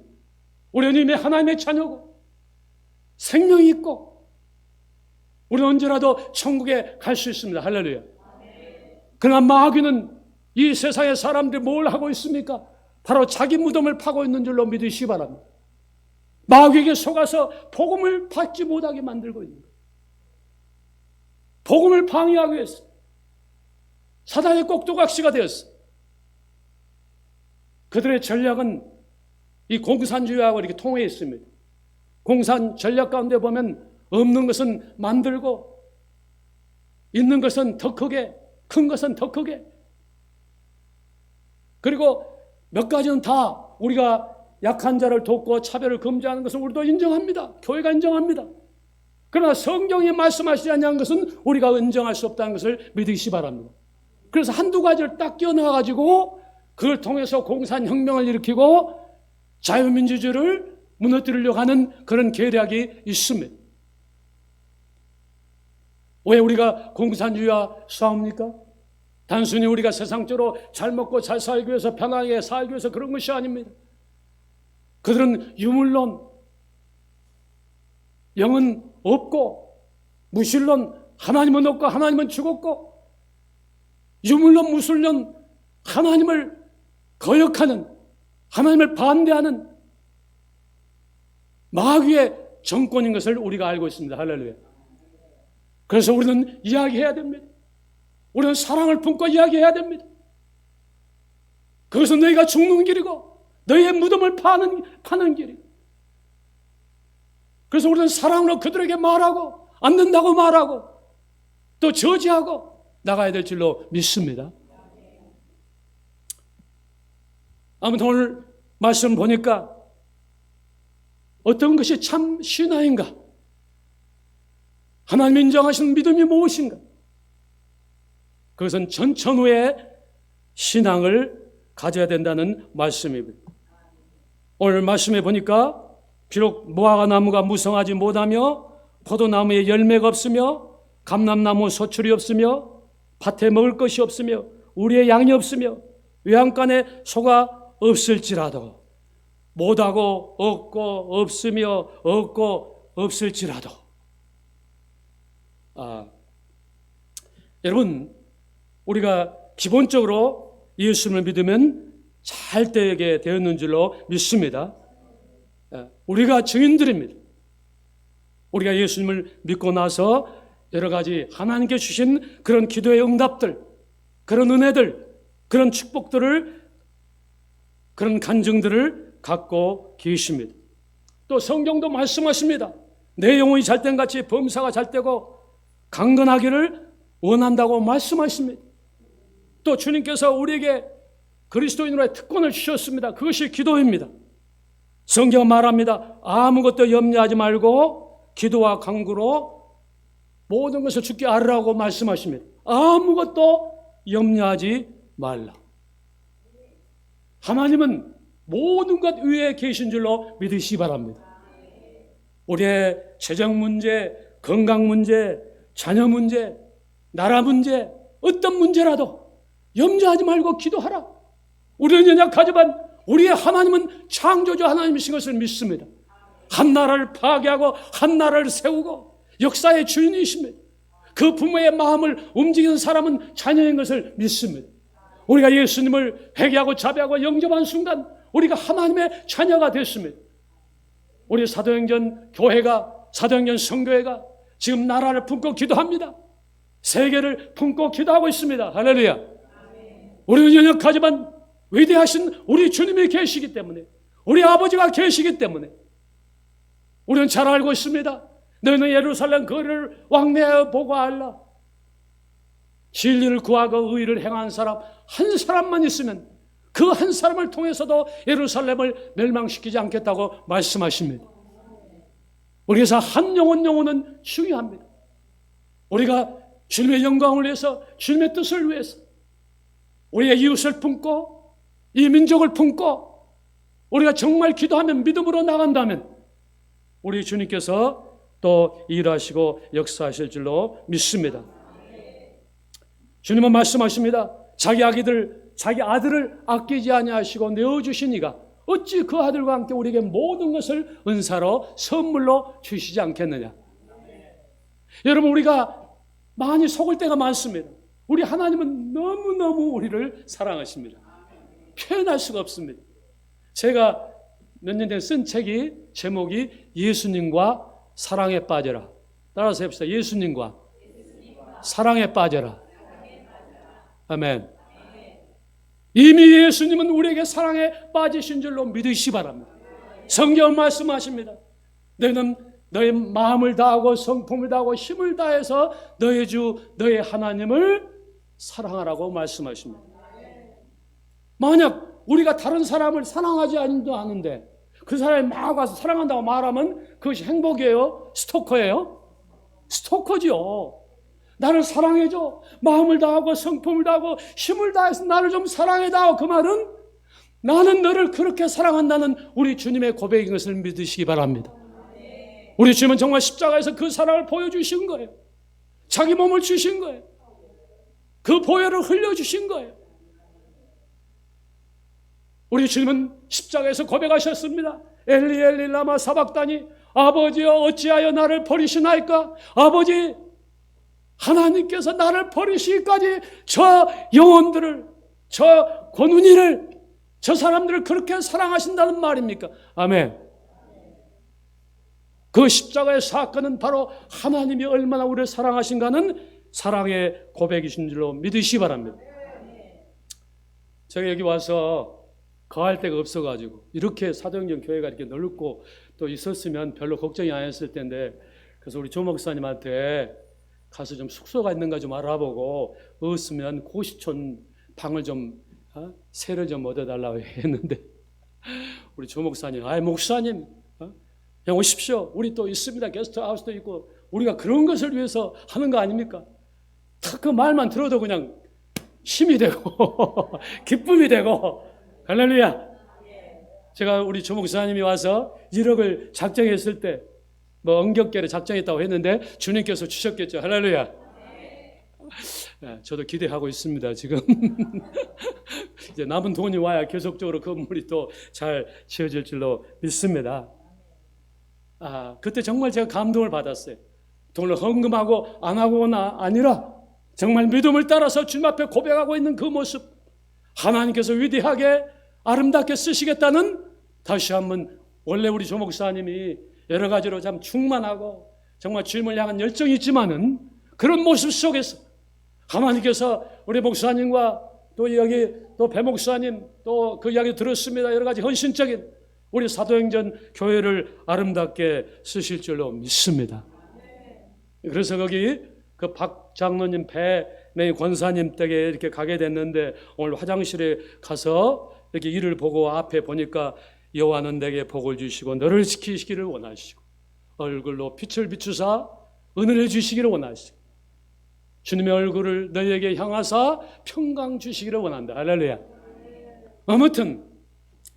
우리는 이미 하나님의 자녀고 생명이 있고 우리는 언제라도 천국에 갈 수 있습니다. 할렐루야. 그러나 마귀는 이 세상의 사람들이 뭘 하고 있습니까? 바로 자기 무덤을 파고 있는 줄로 믿으시기 바랍니다. 마귀에게 속아서 복음을 받지 못하게 만들고 있는 거예요. 복음을 방해하기 위해서 사단의 꼭두각시가 되었어요. 그들의 전략은 이 공산주의하고 이렇게 통해 있습니다. 공산 전략 가운데 보면 없는 것은 만들고 있는 것은 더 크게, 큰 것은 더 크게. 그리고 몇 가지는 다 우리가 약한 자를 돕고 차별을 금지하는 것은 우리도 인정합니다. 교회가 인정합니다. 그러나 성경이 말씀하시지 않는 것은 우리가 인정할 수 없다는 것을 믿으시기 바랍니다. 그래서 한두 가지를 딱 끼워넣어가지고 그걸 통해서 공산혁명을 일으키고 자유민주주의를 무너뜨리려고 하는 그런 계략이 있습니다. 왜 우리가 공산주의와 싸웁니까? 단순히 우리가 세상적으로 잘 먹고 잘 살기 위해서, 편하게 살기 위해서 그런 것이 아닙니다. 그들은 유물론, 영은 없고, 무실론, 하나님은 없고 하나님은 죽었고, 유물론, 무술론, 하나님을 거역하는, 하나님을 반대하는 마귀의 정권인 것을 우리가 알고 있습니다. 할렐루야. 그래서 우리는 이야기해야 됩니다. 우리는 사랑을 품고 이야기해야 됩니다. 그것은 너희가 죽는 길이고 너희의 무덤을 파는 길이고, 그래서 우리는 사랑으로 그들에게 말하고 안 된다고 말하고 또 저지하고 나가야 될 줄로 믿습니다. 아무튼 오늘 말씀 보니까 어떤 것이 참 신앙인가, 하나님 인정하시는 믿음이 무엇인가, 그것은 전천후의 신앙을 가져야 된다는 말씀입니다. 오늘 말씀에 보니까 비록 무화과나무가 무성하지 못하며 포도나무에 열매가 없으며 감람나무 소출이 없으며 밭에 먹을 것이 없으며 우리의 양이 없으며 외양간에 소가 없을지라도, 못하고 없고 없으며 없고 없을지라도, 여러분, 우리가 기본적으로 예수님을 믿으면 잘 되게 되었는 줄로 믿습니다. 우리가 증인들입니다. 우리가 예수님을 믿고 나서 여러 가지 하나님께 주신 그런 기도의 응답들, 그런 은혜들, 그런 축복들을, 그런 간증들을 갖고 계십니다. 또 성경도 말씀하십니다. 내 영혼이 잘된 같이 범사가 잘되고 강건하기를 원한다고 말씀하십니다. 또 주님께서 우리에게 그리스도인으로의 특권을 주셨습니다. 그것이 기도입니다. 성경은 말합니다. 아무것도 염려하지 말고 기도와 간구로 모든 것을 주께 아뢰라고 말씀하십니다. 아무것도 염려하지 말라. 하나님은 모든 것 위에 계신 줄로 믿으시기 바랍니다. 우리의 재정 문제, 건강 문제, 자녀 문제, 나라 문제, 어떤 문제라도 염려하지 말고 기도하라. 우리는 연약하지만 우리의 하나님은 창조주 하나님이신 것을 믿습니다. 한 나라를 파괴하고 한 나라를 세우고 역사의 주인이십니다. 그 부모의 마음을 움직이는 사람은 자녀인 것을 믿습니다. 우리가 예수님을 회개하고 자비하고 영접한 순간 우리가 하나님의 자녀가 됐습니다. 우리 사도행전 교회가, 사도행전 성교회가 지금 나라를 품고 기도합니다. 세계를 품고 기도하고 있습니다. 할렐루야. 우리는 연약하지만 위대하신 우리 주님이 계시기 때문에, 우리 아버지가 계시기 때문에 우리는 잘 알고 있습니다. 너희는 예루살렘 거리를 왕래하여 보고 알라. 진리를 구하고 의를 행한 사람 한 사람만 있으면 그 한 사람을 통해서도 예루살렘을 멸망시키지 않겠다고 말씀하십니다. 우리에서 한 영혼은 중요합니다. 우리가 주님의 영광을 위해서, 주님의 뜻을 위해서 우리의 이웃을 품고 이 민족을 품고 우리가 정말 기도하면, 믿음으로 나간다면 우리 주님께서 또 일하시고 역사하실 줄로 믿습니다. 주님은 말씀하십니다. 자기 아들을 아끼지 아니하시고 내어주시니가 어찌 그 아들과 함께 우리에게 모든 것을 은사로 선물로 주시지 않겠느냐. 여러분, 우리가 많이 속을 때가 많습니다. 우리 하나님은 너무너무 우리를 사랑하십니다. 표현할 수가 없습니다. 제가 몇 년 전에 쓴 책이 제목이 예수님과 사랑에 빠져라. 따라서 해봅시다. 예수님과 사랑에 빠져라. 아멘. 이미 예수님은 우리에게 사랑에 빠지신 줄로 믿으시기 바랍니다. 성경은 말씀하십니다. 너희는 너의 마음을 다하고 성품을 다하고 힘을 다해서 너의 주 너의 하나님을 사랑하라고 말씀하십니다. 만약 우리가 다른 사람을 사랑하지 않는데 그 사람이 막 와서 사랑한다고 말하면 그것이 행복이에요? 스토커예요? 스토커죠. 나를 사랑해줘. 마음을 다하고 성품을 다하고 힘을 다해서 나를 좀 사랑해다오. 그 말은 나는 너를 그렇게 사랑한다는 우리 주님의 고백인 것을 믿으시기 바랍니다. 우리 주님은 정말 십자가에서 그 사랑을 보여주신 거예요. 자기 몸을 주신 거예요. 그 보혈을 흘려주신 거예요. 우리 주님은 십자가에서 고백하셨습니다. 엘리 엘리 라마 사박다니, 아버지여 어찌하여 나를 버리시나이까. 아버지, 하나님께서 나를 버리시기까지 저 영혼들을, 저 권은이를, 저 사람들을 그렇게 사랑하신다는 말입니까? 아멘. 그 십자가의 사건은 바로 하나님이 얼마나 우리를 사랑하신가는 사랑의 고백이신 줄로 믿으시기 바랍니다. 제가 여기 와서 거할 데가 없어가지고 이렇게 사도행전 교회가 이렇게 넓고 또 있었으면 별로 걱정이 안 했을 텐데, 그래서 우리 조 목사님한테 가서 좀 숙소가 있는가 좀 알아보고 없으면 고시촌 방을 좀 세를 좀 얻어달라고 했는데, 우리 조 목사님, 목사님 그냥 오십시오. 우리 또 있습니다. 게스트하우스도 있고 우리가 그런 것을 위해서 하는 거 아닙니까? 딱 그 말만 들어도 그냥 힘이 되고 기쁨이 되고, 할렐루야. 제가 우리 조 목사님이 와서 1억을 작정했을 때 뭐 엉겹결에 작정했다고 했는데 주님께서 주셨겠죠. 할렐루야. 저도 기대하고 있습니다. 지금 이제 남은 돈이 와야 계속적으로 건물이 또 잘 지어질 줄로 믿습니다. 그때 정말 제가 감동을 받았어요. 돈을 헌금하고 안 하고나 아니라 정말 믿음을 따라서 주님 앞에 고백하고 있는 그 모습, 하나님께서 위대하게 아름답게 쓰시겠다는, 다시 한번 원래 우리 조 목사님이 여러 가지로 참 충만하고 정말 주님을 향한 열정이 있지만은 그런 모습 속에서 하나님께서 우리 목사님과 또 여기 또 배 목사님 또 그 이야기 들었습니다. 여러 가지 헌신적인 우리 사도행전 교회를 아름답게 쓰실 줄로 믿습니다. 그래서 거기 그 박 장로님, 배 권사님 댁에 이렇게 가게 됐는데, 오늘 화장실에 가서 이렇게 일을 보고 앞에 보니까 여호와는 내게 복을 주시고 너를 지키시기를 원하시고 얼굴로 빛을 비추사 은혜를 주시기를 원하시고 주님의 얼굴을 너희에게 향하사 평강 주시기를 원한다. 할렐루야. 아무튼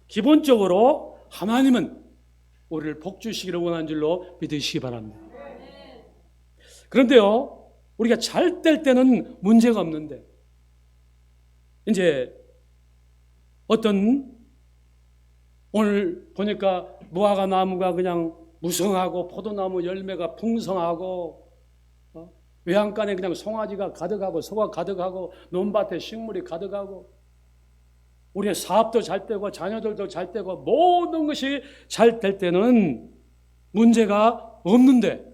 기본적으로 하나님은 우리를 복 주시기를 원하는 줄로 믿으시기 바랍니다. 그런데요, 우리가 잘 될 때는 문제가 없는데, 이제 어떤 오늘 보니까 무화과 나무가 그냥 무성하고 포도나무 열매가 풍성하고 외양간에 그냥 송아지가 가득하고 소가 가득하고 논밭에 식물이 가득하고 우리의 사업도 잘 되고 자녀들도 잘 되고 모든 것이 잘 될 때는 문제가 없는데,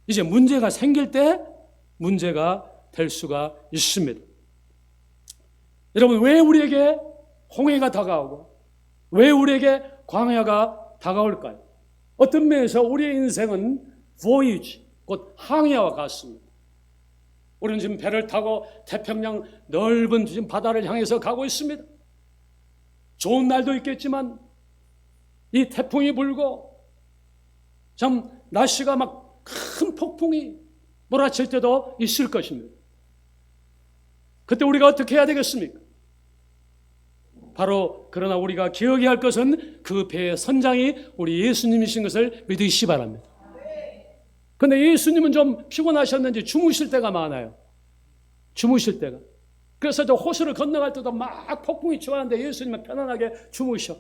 이제 문제가 생길 때 문제가 될 수가 있습니다. 여러분, 왜 우리에게 홍해가 다가오고 왜 우리에게 광야가 다가올까요? 어떤 면에서 우리의 인생은 voyage, 곧 항해와 같습니다. 우리는 지금 배를 타고 태평양 넓은 지금 바다를 향해서 가고 있습니다. 좋은 날도 있겠지만 이 태풍이 불고 참 날씨가 막 큰 폭풍이 몰아칠 때도 있을 것입니다. 그때 우리가 어떻게 해야 되겠습니까? 바로 그러나 우리가 기억해야 할 것은 그 배의 선장이 우리 예수님이신 것을 믿으시기 바랍니다. 그런데 예수님은 좀 피곤하셨는지 주무실 때가 많아요. 주무실 때가. 그래서 저 호수를 건너갈 때도 막 폭풍이 치왔는데 예수님은 편안하게 주무셔.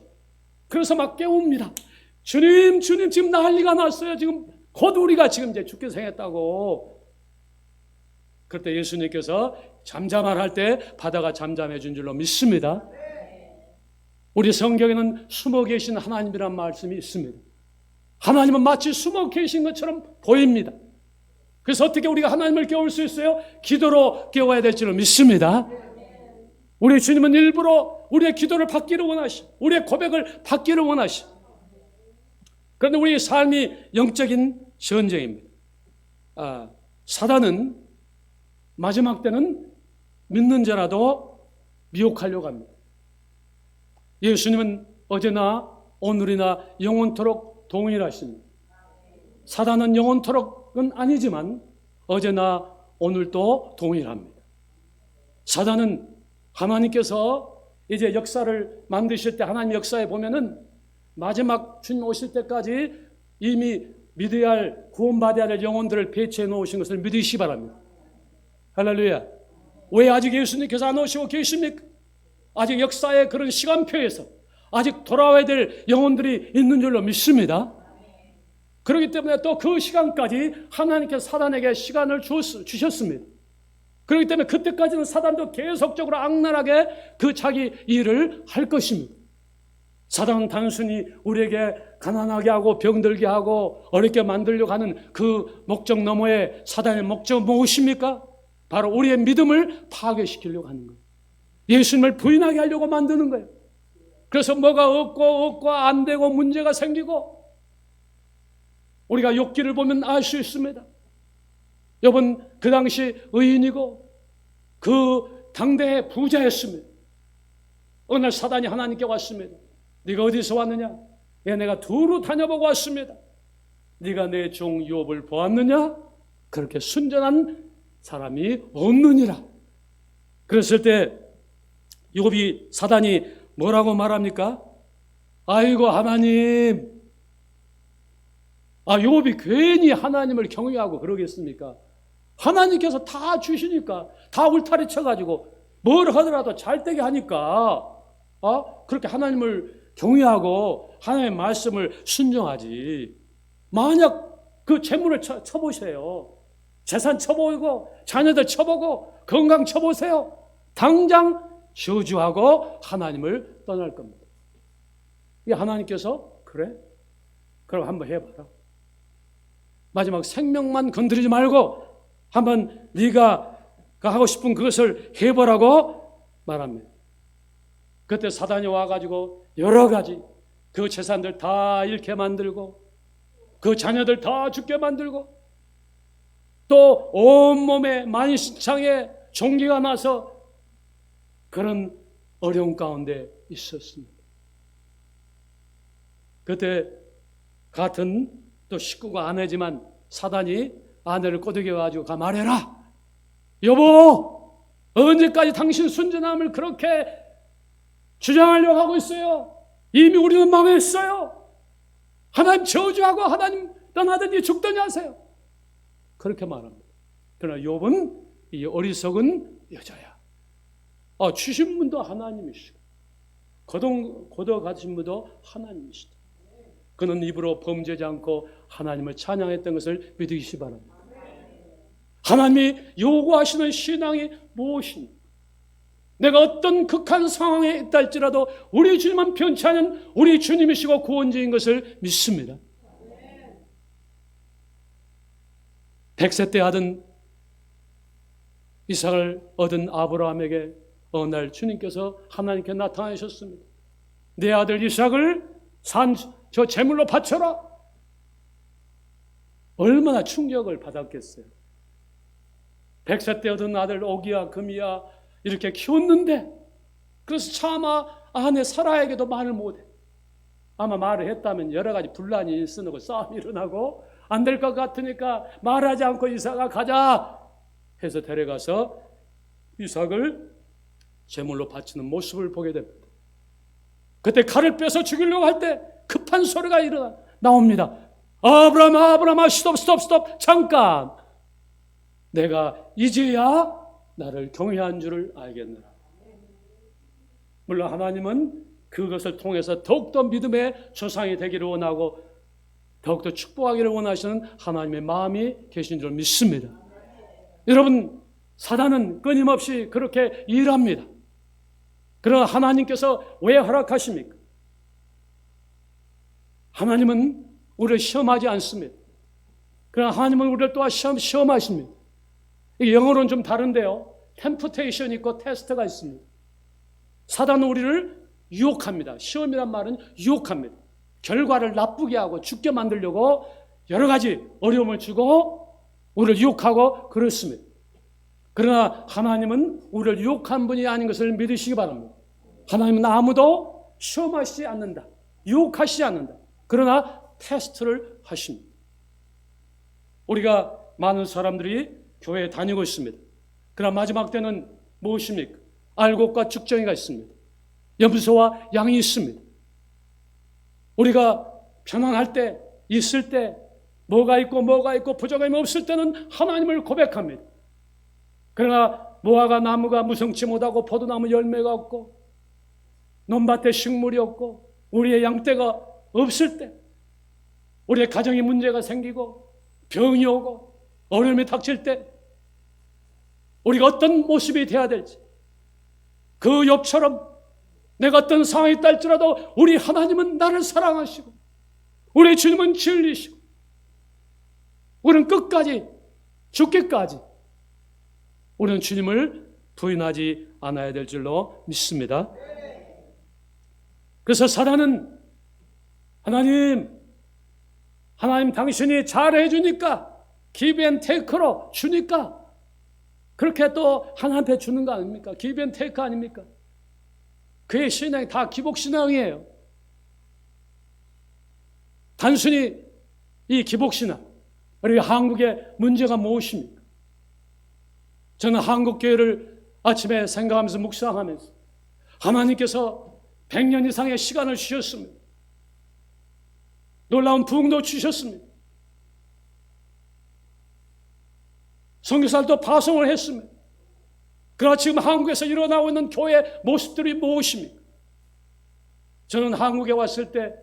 그래서 막 깨웁니다. 주님 지금 난리가 났어요. 지금 곧 우리가 지금 이제 죽게 생겼다고. 그때 예수님께서 잠잠할 때 바다가 잠잠해 준 줄로 믿습니다. 우리 성경에는 숨어 계신 하나님이란 말씀이 있습니다. 하나님은 마치 숨어 계신 것처럼 보입니다. 그래서 어떻게 우리가 하나님을 깨울 수 있어요? 기도로 깨워야 될 줄로 믿습니다. 우리 주님은 일부러 우리의 기도를 받기를 원하시고 우리의 고백을 받기를 원하시고, 그런데 우리의 삶이 영적인 전쟁입니다. 사단은 마지막 때는 믿는 자라도 미혹하려고 합니다. 예수님은 어제나 오늘이나 영원토록 동일하십니다. 사단은 영원토록은 아니지만 어제나 오늘도 동일합니다. 사단은 하나님께서 이제 역사를 만드실 때 하나님 역사에 보면은 마지막 주님 오실 때까지 이미 믿어야 할 구원받아야 할 영혼들을 배치해 놓으신 것을 믿으시기 바랍니다. 할렐루야. 왜 아직 예수님께서 안 오시고 계십니까? 아직 역사의 그런 시간표에서 아직 돌아와야 될 영혼들이 있는 줄로 믿습니다. 그렇기 때문에 또 그 시간까지 하나님께서 사단에게 시간을 주셨습니다. 그렇기 때문에 그때까지는 사단도 계속적으로 악랄하게 그 자기 일을 할 것입니다. 사단은 단순히 우리에게 가난하게 하고 병들게 하고 어렵게 만들려고 하는 그 목적 너머에 사단의 목적은 무엇입니까? 바로 우리의 믿음을 파괴시키려고 하는 거예요. 예수님을 부인하게 하려고 만드는 거예요. 그래서 뭐가 없고 안 되고 문제가 생기고 우리가 욥기를 보면 알 수 있습니다. 욥은 그 당시 의인이고 그 당대의 부자였습니다. 어느 날 사단이 하나님께 왔습니다. 네가 어디서 왔느냐? 예, 내가 두루 다녀보고 왔습니다. 네가 내 종 욥을 보았느냐? 그렇게 순전한 사람이 없느니라. 그랬을 때 욥이 사단이 뭐라고 말합니까? 아이고 하나님, 욥이 괜히 하나님을 경외하고 그러겠습니까? 하나님께서 다 주시니까 다 울타리 쳐가지고 뭘 하더라도 잘 되게 하니까 그렇게 하나님을 경외하고 하나님의 말씀을 순종하지. 만약 그 재물을 쳐보세요. 재산 쳐보고 자녀들 쳐보고 건강 쳐보세요. 당장 저주하고 하나님을 떠날 겁니다. 이 하나님께서 그래? 그럼 한번 해봐라. 마지막 생명만 건드리지 말고 한번 네가 하고 싶은 그것을 해보라고 말합니다. 그때 사단이 와가지고 여러 가지 그 재산들 다 잃게 만들고 그 자녀들 다 죽게 만들고 또 온몸에 만신창에 종기가 나서 그런 어려움 가운데 있었습니다. 그때 같은 또 식구가 아내지만 사단이 아내를 꼬드겨가지고 가 말해라. 여보, 언제까지 당신 순전함을 그렇게 주장하려고 하고 있어요? 이미 우리는 망했어요. 하나님 저주하고 하나님 떠나든지 죽든지 하세요. 그렇게 말합니다. 그러나 욥은 이 어리석은 여자야. 주신 분도 하나님이시고 거둬 가신 분도 하나님이시다. 그는 입으로 범죄지 않고 하나님을 찬양했던 것을 믿으시기 바랍니다. 하나님이 요구하시는 신앙이 무엇입니까? 내가 어떤 극한 상황에 있다 할지라도 우리 주님만 변치 않은 우리 주님이시고 구원자인 것을 믿습니다. 100세 때 하던 이삭을 얻은 아브라함에게 어느 날 주님께서 하나님께 나타나셨습니다. 내 아들 이삭을 저 제물로 바쳐라. 얼마나 충격을 받았겠어요. 100세 때 얻은 아들 오기야 금이야 이렇게 키웠는데 그래서 차마 아내 사라에게도 말을 못해. 아마 말을 했다면 여러 가지 분란이 일어나고 싸움이 일어나고 안 될 것 같으니까 말하지 않고 이삭아 가자 해서 데려가서 이삭을 제물로 바치는 모습을 보게 됩니다. 그때 칼을 빼서 죽이려고 할 때 급한 소리가 나옵니다. 아브라함아 스톱 잠깐. 내가 이제야 나를 경외한 줄을 알겠느라. 물론 하나님은 그것을 통해서 더욱더 믿음의 조상이 되기를 원하고 더욱더 축복하기를 원하시는 하나님의 마음이 계신 줄 믿습니다. 여러분, 사단은 끊임없이 그렇게 일합니다. 그러나 하나님께서 왜 허락하십니까? 하나님은 우리를 시험하지 않습니다. 그러나 하나님은 우리를 또한 시험하십니다. 이게 영어로는 좀 다른데요. 템프테이션이 있고 테스트가 있습니다. 사단은 우리를 유혹합니다. 시험이란 말은 유혹합니다. 결과를 나쁘게 하고 죽게 만들려고 여러 가지 어려움을 주고 우리를 유혹하고 그렇습니다. 그러나 하나님은 우리를 유혹한 분이 아닌 것을 믿으시기 바랍니다. 하나님은 아무도 시험하시지 않는다. 유혹하시지 않는다. 그러나 테스트를 하십니다. 우리가 많은 사람들이 교회에 다니고 있습니다. 그러나 마지막 때는 무엇입니까? 알곡과 죽정이가 있습니다. 염소와 양이 있습니다. 우리가 편안할 때, 있을 때, 뭐가 있고 부족함이 없을 때는 하나님을 고백합니다. 그러나 무화과 나무가 무성치 못하고 포도나무 열매가 없고 논밭에 식물이 없고 우리의 양떼가 없을 때, 우리의 가정에 문제가 생기고 병이 오고 어려움이 닥칠 때 우리가 어떤 모습이 되어야 될지, 그 욥처럼 내가 어떤 상황이 있다 할지라도 우리 하나님은 나를 사랑하시고 우리 주님은 진리시고 우리는 끝까지 죽기까지 우리는 주님을 부인하지 않아야 될 줄로 믿습니다. 그래서 사단은 하나님 당신이 잘해 주니까 give and take로 주니까 그렇게 또 하나님한테 주는 거 아닙니까? give and take 아닙니까? 그의 신앙이 다 기복신앙이에요. 단순히 이 기복신앙, 우리 한국의 문제가 무엇입니까? 저는 한국교회를 아침에 생각하면서 묵상하면서 하나님께서 100년 이상의 시간을 주셨습니다. 놀라운 부흥도 주셨습니다. 선교사들도 파송을 했습니다. 그러나 지금 한국에서 일어나고 있는 교회의 모습들이 무엇입니까? 저는 한국에 왔을 때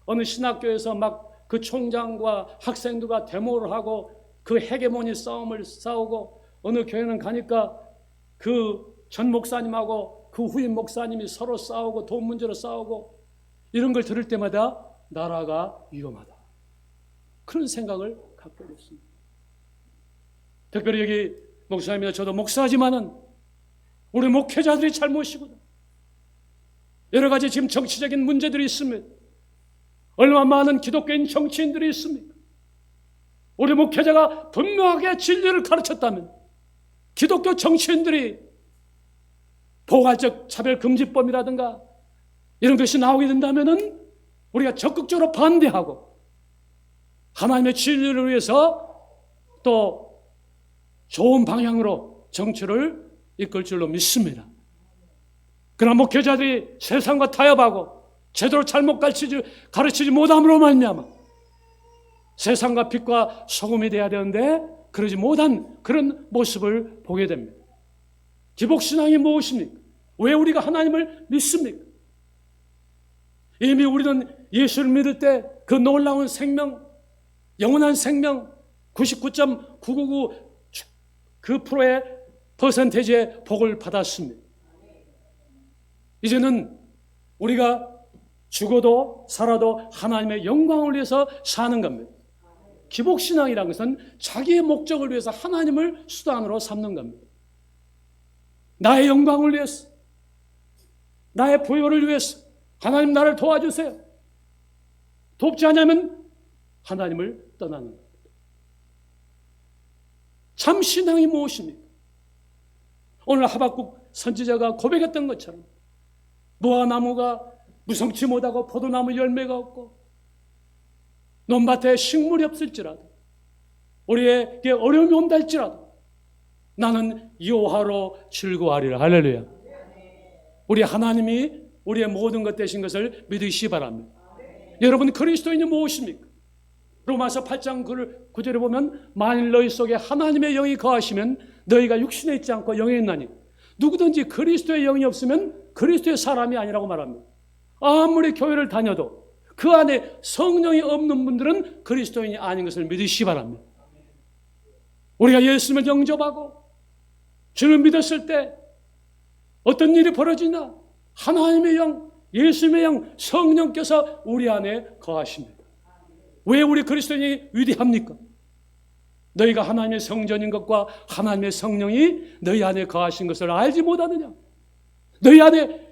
어느 신학교에서 막 그 총장과 학생들과 데모를 하고 그 헤게모니 싸움을 싸우고, 어느 교회는 가니까 그 전 목사님하고 그 후임 목사님이 서로 싸우고 돈 문제로 싸우고, 이런 걸 들을 때마다 나라가 위험하다, 그런 생각을 갖게 됐습니다. 특별히 여기 목사님이나 저도 목사지만은 우리 목회자들이 잘못이구나. 여러 가지 지금 정치적인 문제들이 있습니다. 얼마나 많은 기독교인 정치인들이 있습니까? 우리 목회자가 분명하게 진리를 가르쳤다면, 기독교 정치인들이 포괄적 차별금지법이라든가 이런 것이 나오게 된다면은 우리가 적극적으로 반대하고 하나님의 진리를 위해서 또 좋은 방향으로 정치를 이끌 줄로 믿습니다. 그러나 목회자들이 세상과 타협하고 제대로 잘못 가르치지 못함으로 말미암아 세상과 빛과 소금이 되어야 되는데 그러지 못한 그런 모습을 보게 됩니다. 기복신앙이 무엇입니까? 왜 우리가 하나님을 믿습니까? 이미 우리는 예수를 믿을 때 그 놀라운 생명, 영원한 생명 99.999 그 프로의 퍼센테이지의 복을 받았습니다. 이제는 우리가 죽어도 살아도 하나님의 영광을 위해서 사는 겁니다. 기복신앙이라는 것은 자기의 목적을 위해서 하나님을 수단으로 삼는 겁니다. 나의 영광을 위해서, 나의 부여를 위해서 하나님 나를 도와주세요. 돕지 않으면 하나님을 떠나는 겁니다. 참 신앙이 무엇입니까? 오늘 하박국 선지자가 고백했던 것처럼 무화과나무가 무성치 못하고 포도나무 열매가 없고 논밭에 식물이 없을지라도, 우리에게 어려움이 온다 할지라도 나는 여호와로 즐거워하리라. 할렐루야. 우리 하나님이 우리의 모든 것 되신 것을 믿으시기 바랍니다. 여러분, 그리스도인이 무엇입니까? 로마서 8장 9절에 보면 만일 너희 속에 하나님의 영이 거하시면 너희가 육신에 있지 않고 영에 있나니, 누구든지 그리스도의 영이 없으면 그리스도의 사람이 아니라고 말합니다. 아무리 교회를 다녀도 그 안에 성령이 없는 분들은 그리스도인이 아닌 것을 믿으시기 바랍니다. 우리가 예수님을 영접하고 주를 믿었을 때 어떤 일이 벌어지나? 하나님의 영, 예수님의 영, 성령께서 우리 안에 거하십니다. 왜 우리 그리스도인이 위대합니까? 너희가 하나님의 성전인 것과 하나님의 성령이 너희 안에 거하신 것을 알지 못하느냐? 너희 안에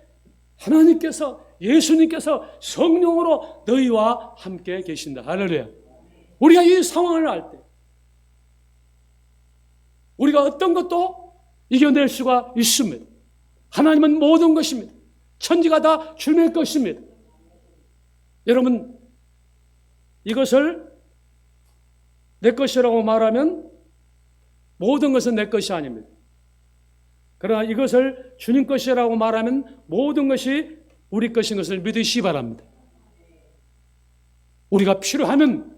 하나님께서, 예수님께서 성령으로 너희와 함께 계신다. 할렐루야. 우리가 이 상황을 알 때 우리가 어떤 것도 이겨낼 수가 있습니다. 하나님은 모든 것입니다. 천지가 다 주님의 것입니다. 여러분, 이것을 내 것이라고 말하면 모든 것은 내 것이 아닙니다. 그러나 이것을 주님 것이라고 말하면 모든 것이 우리 것인 것을 믿으시기 바랍니다. 우리가 필요하면,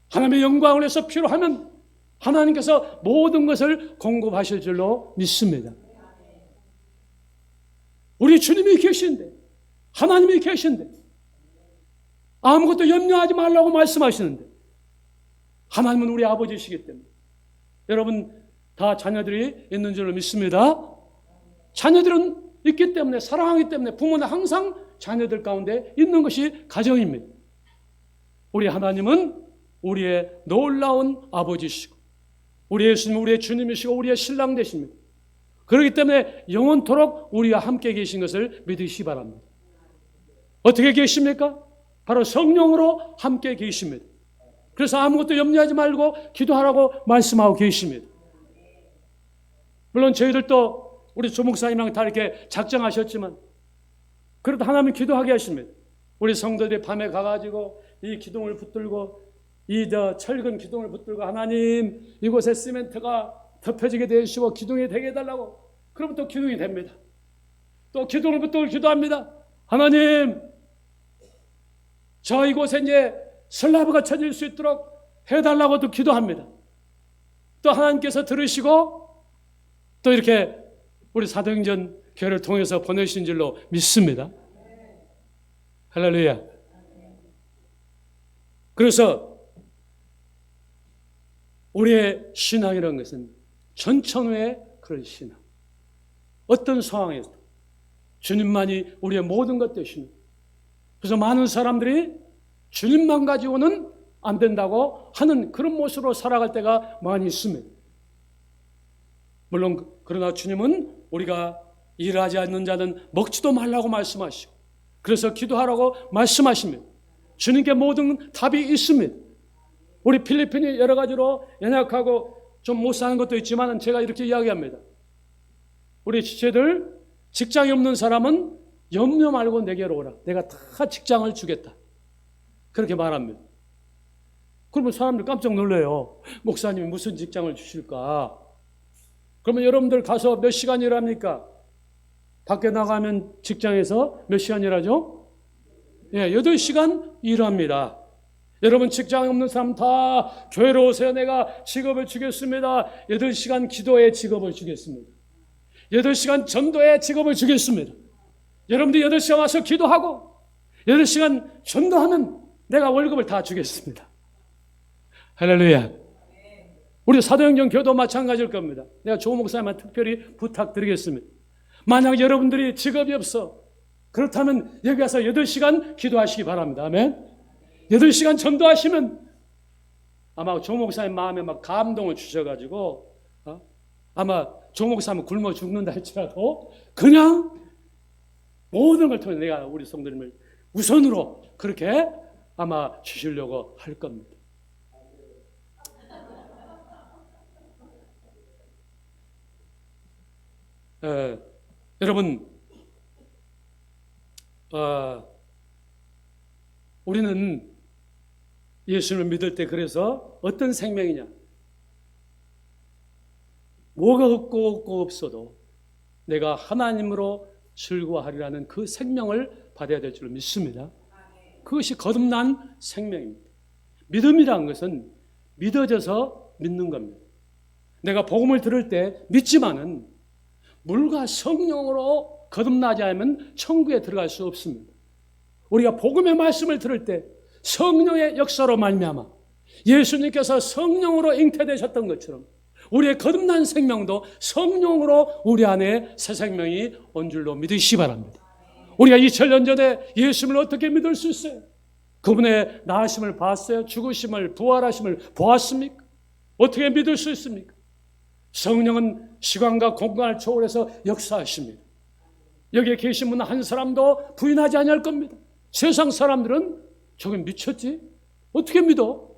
하나님의 영광을 위해서 필요하면 하나님께서 모든 것을 공급하실 줄로 믿습니다. 우리 주님이 계신데, 하나님이 계신데 아무것도 염려하지 말라고 말씀하시는데, 하나님은 우리 아버지시기 때문에 여러분 다 자녀들이 있는 줄로 믿습니다. 자녀들은 있기 때문에, 사랑하기 때문에 부모는 항상 자녀들 가운데 있는 것이 가정입니다. 우리 하나님은 우리의 놀라운 아버지시고 우리 예수님은 우리의 주님이시고 우리의 신랑 되십니다. 그렇기 때문에 영원토록 우리와 함께 계신 것을 믿으시기 바랍니다. 어떻게 계십니까? 바로 성령으로 함께 계십니다. 그래서 아무것도 염려하지 말고 기도하라고 말씀하고 계십니다. 물론 저희들도 우리 조목사님이랑 다 이렇게 작정하셨지만 그래도 하나님 기도하게 하십니다. 우리 성도들이 밤에 가가지고 이 기둥을 붙들고 철근 기둥을 붙들고 하나님 이곳에 시멘트가 덮여지게 되시고 기둥이 되게 해달라고. 그러면 또 기둥이 됩니다. 또 기둥을 붙들고 기도합니다. 하나님 저 이곳에 이제 슬라브가 쳐질 수 있도록 해달라고 또 기도합니다. 또 하나님께서 들으시고 또 이렇게 우리 사도행전 교회를 통해서 보내신 줄로 믿습니다. 할렐루야. 그래서 우리의 신앙이라는 것은 전천후의 그런 신앙. 어떤 상황에서도 주님만이 우리의 모든 것 되십니다. 그래서 많은 사람들이 주님만 가지고는 안 된다고 하는 그런 모습으로 살아갈 때가 많이 있습니다. 물론 그러나 주님은 우리가 일하지 않는 자는 먹지도 말라고 말씀하시고 그래서 기도하라고 말씀하십니다. 주님께 모든 답이 있습니다. 우리 필리핀이 여러 가지로 연약하고 좀 못 사는 것도 있지만 제가 이렇게 이야기합니다. 우리 지체들 직장이 없는 사람은 염려 말고 내게로 오라. 내가 다 직장을 주겠다. 그렇게 말합니다. 그러면 사람들 깜짝 놀라요. 목사님이 무슨 직장을 주실까? 그러면 여러분들 가서 몇 시간 일합니까? 밖에 나가면 직장에서 몇 시간 일하죠? 8시간 일합니다. 여러분 직장 없는 사람 다 교회로 오세요. 내가 직업을 주겠습니다. 8시간 기도의 직업을 주겠습니다. 8시간 전도의 직업을 주겠습니다. 여러분들 8시간 와서 기도하고 8시간 전도하면 내가 월급을 다 주겠습니다. 할렐루야. 우리 사도행전 교도 마찬가지일 겁니다. 내가 조 목사님한테 특별히 부탁드리겠습니다. 만약 여러분들이 직업이 없어 그렇다면 여기 와서 8시간 기도하시기 바랍니다. 아멘. 8시간 전도하시면 아마 조 목사님 마음에 막 감동을 주셔가지고 아마 조 목사님은 굶어 죽는다 할지라도 그냥 모든 걸 통해 내가 우리 성도님을 우선으로 그렇게 아마 주시려고 할 겁니다. 여러분 우리는 예수를 믿을 때 그래서 어떤 생명이냐? 뭐가 없고 없어도 내가 하나님으로 즐거워하리라는 그 생명을 받아야 될 줄 믿습니다. 그것이 거듭난 생명입니다. 믿음이라는 것은 믿어져서 믿는 겁니다. 내가 복음을 들을 때 믿지만은 물과 성령으로 거듭나지 않으면 천국에 들어갈 수 없습니다. 우리가 복음의 말씀을 들을 때 성령의 역사로 말미암아 예수님께서 성령으로 잉태되셨던 것처럼 우리의 거듭난 생명도 성령으로 우리 안에 새 생명이 온 줄로 믿으시기 바랍니다. 우리가 2000년 전에 예수님을 어떻게 믿을 수 있어요? 그분의 나으심을 봤어요? 죽으심을 부활하심을 보았습니까? 어떻게 믿을 수 있습니까? 성령은 시간과 공간을 초월해서 역사하십니다. 여기에 계신 분 한 사람도 부인하지 아니할 겁니다. 세상 사람들은 저게 미쳤지? 어떻게 믿어?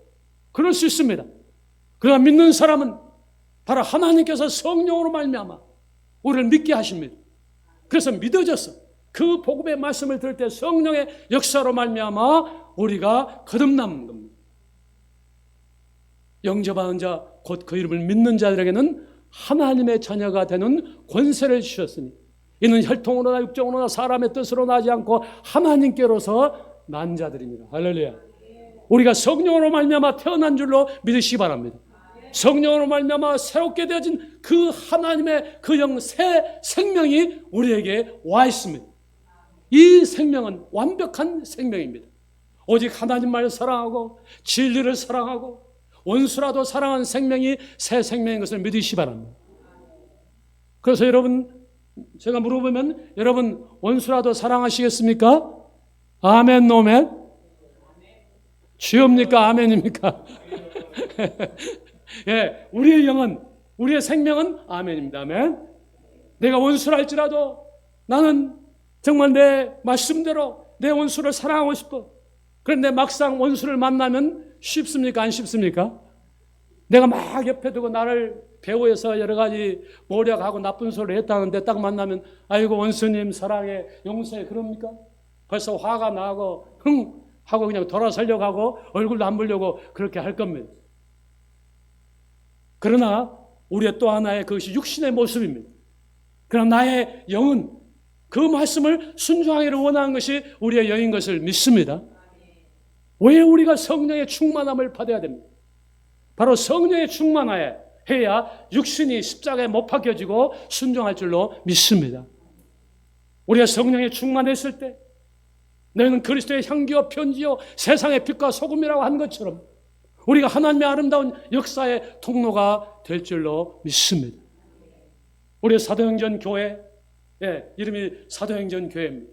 그럴 수 있습니다. 그러나 믿는 사람은 바로 하나님께서 성령으로 말미암아 우리를 믿게 하십니다. 그래서 믿어졌어. 그 복음의 말씀을 들을 때 성령의 역사로 말미암아 우리가 거듭나는 겁니다. 영접하는 자, 곧 그 이름을 믿는 자들에게는 하나님의 자녀가 되는 권세를 주셨으니 이는 혈통으로나 육정으로나 사람의 뜻으로 나지 않고 하나님께로서 난 자들입니다. 할렐루야. 우리가 성령으로 말미암아 태어난 줄로 믿으시기 바랍니다. 성령으로 말미암아 새롭게 되어진 그 하나님의 그 영 새 생명이 우리에게 와 있습니다. 이 생명은 완벽한 생명입니다. 오직 하나님만을 사랑하고 진리를 사랑하고 원수라도 사랑하는 생명이 새 생명인 것을 믿으시기 바랍니다. 그래서 여러분, 제가 물어보면 여러분 원수라도 사랑하시겠습니까? 아멘, 노멘? 주입니까? 아멘입니까? 예, 우리의 영은, 우리의 생명은 아멘입니다. 아멘. 내가 원수라 할지라도 나는 정말 내 말씀대로 내 원수를 사랑하고 싶어. 그런데 막상 원수를 만나면 쉽습니까? 안 쉽습니까? 내가 막 옆에 두고 나를 배후에서 여러 가지 모략하고 나쁜 소리를 했다는데 딱 만나면 아이고 원수님 사랑해 용서해 그럽니까? 벌써 화가 나고 흥 하고 그냥 돌아서려고 하고 얼굴도 안 보려고 그렇게 할 겁니다. 그러나 우리의 또 하나의 그것이 육신의 모습입니다. 그러나 나의 영은 그 말씀을 순종하기를 원하는 것이 우리의 영인 것을 믿습니다. 왜 우리가 성령의 충만함을 받아야 됩니까? 바로 성령의 충만하에 해야 육신이 십자가에 못 박혀지고 순종할 줄로 믿습니다. 우리가 성령에 충만했을 때 너희는 그리스도의 향기와 편지요 세상의 빛과 소금이라고 한 것처럼 우리가 하나님의 아름다운 역사의 통로가 될 줄로 믿습니다. 우리 사도행전 교회, 이름이 사도행전 교회입니다.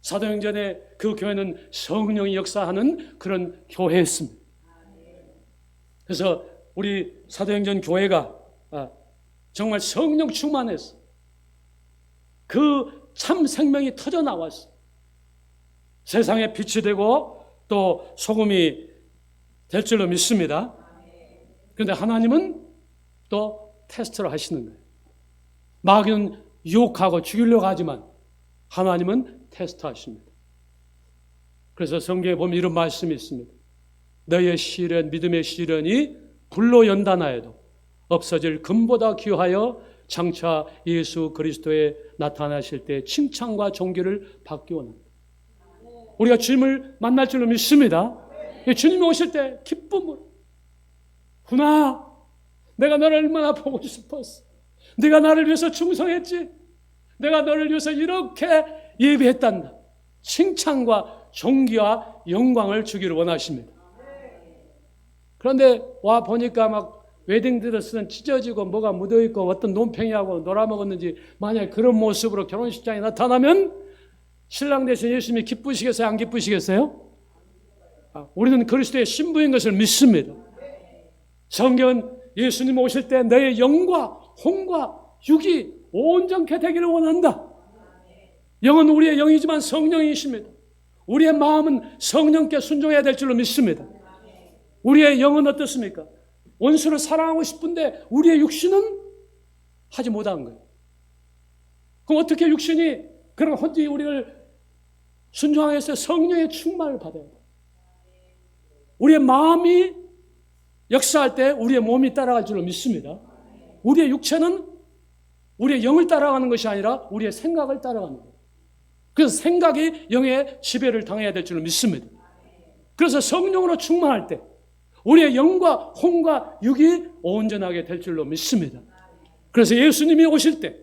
사도행전의 그 교회는 성령이 역사하는 그런 교회였습니다. 그래서 우리 사도행전 교회가 정말 성령 충만해서 그 참 생명이 터져 나왔어. 세상에 빛이 되고 또 소금이 될 줄로 믿습니다. 그런데 하나님은 또 테스트를 하시는 거예요. 마귀는 유혹하고 죽이려고 하지만 하나님은 테스트하십니다. 그래서 성경에 보면 이런 말씀이 있습니다. 너희의 시련, 믿음의 시련이 불로 연단하여도 없어질 금보다 귀하여 장차 예수 그리스도에 나타나실 때 칭찬과 존귀를 받기 원합니다. 우리가 주님을 만날 줄로 믿습니다. 주님이 오실 때 기쁨으로 구나 내가 너를 얼마나 보고 싶었어. 네가 나를 위해서 충성했지. 내가 너를 위해서 이렇게 예배했단다. 칭찬과 존귀와 영광을 주기를 원하십니다. 그런데 와 보니까 막 웨딩드레스는 찢어지고 뭐가 묻어있고 어떤 논팽이하고 놀아먹었는지 만약에 그런 모습으로 결혼식장에 나타나면 신랑 대신 예수님이 기쁘시겠어요? 안 기쁘시겠어요? 우리는 그리스도의 신부인 것을 믿습니다. 성경은 예수님 오실 때 너의 영과 혼과 육이 온전케 되기를 원한다. 영은 우리의 영이지만 성령이십니다. 우리의 마음은 성령께 순종해야 될 줄로 믿습니다. 우리의 영은 어떻습니까? 원수를 사랑하고 싶은데 우리의 육신은 하지 못한 거예요. 그럼 어떻게 육신이 그런 혼자 우리를 순종하게 해서 성령의 충만을 받아야 돼요. 우리의 마음이 역사할 때 우리의 몸이 따라갈 줄로 믿습니다. 우리의 육체는 우리의 영을 따라가는 것이 아니라 우리의 생각을 따라가는 거예요. 그래서 생각이 영의 지배를 당해야 될 줄로 믿습니다. 그래서 성령으로 충만할 때 우리의 영과 혼과 육이 온전하게 될 줄로 믿습니다. 그래서 예수님이 오실 때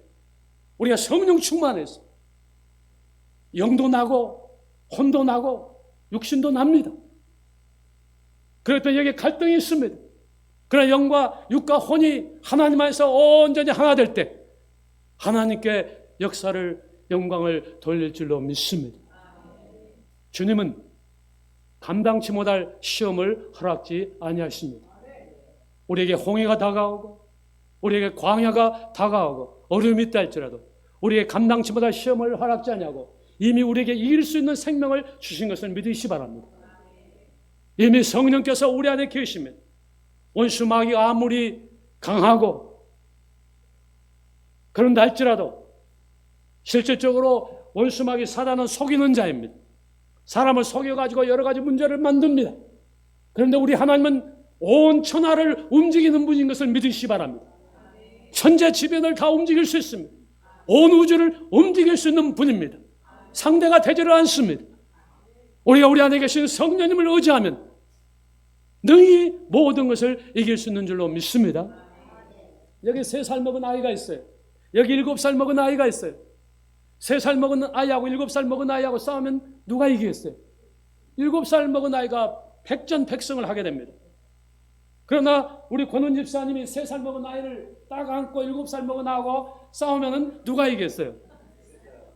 우리가 성령 충만해서 영도 나고 혼도 나고 육신도 납니다. 그랬더니 여기 갈등이 있습니다. 그러나 영과 육과 혼이 하나님 안에서 온전히 하나 될 때 하나님께 역사를 영광을 돌릴 줄로 믿습니다. 주님은 감당치 못할 시험을 허락지 아니하십니다. 우리에게 홍해가 다가오고 우리에게 광야가 다가오고 어려움이 있다 할지라도 우리에게 감당치 못할 시험을 허락지 아니하고 이미 우리에게 이길 수 있는 생명을 주신 것을 믿으시기 바랍니다. 이미 성령께서 우리 안에 계시면 원수 마귀가 아무리 강하고 그런다 할지라도 실질적으로 원수 마귀 사단은 속이는 자입니다. 사람을 속여가지고 여러 가지 문제를 만듭니다. 그런데 우리 하나님은 온 천하를 움직이는 분인 것을 믿으시기 바랍니다. 천재지변을 다 움직일 수 있습니다. 온 우주를 움직일 수 있는 분입니다. 상대가 되지를 않습니다. 우리가 우리 안에 계신 성령님을 의지하면 능히 모든 것을 이길 수 있는 줄로 믿습니다. 여기 3살 먹은 아이가 있어요. 여기 7살 먹은 아이가 있어요. 3살 먹은 아이하고 7살 먹은 아이하고 싸우면 누가 이기겠어요? 7살 먹은 아이가 백전백승을 하게 됩니다. 그러나 우리 권은 집사님이 3살 먹은 아이를 딱 안고 7살 먹은 아이하고 싸우면 누가 이기겠어요?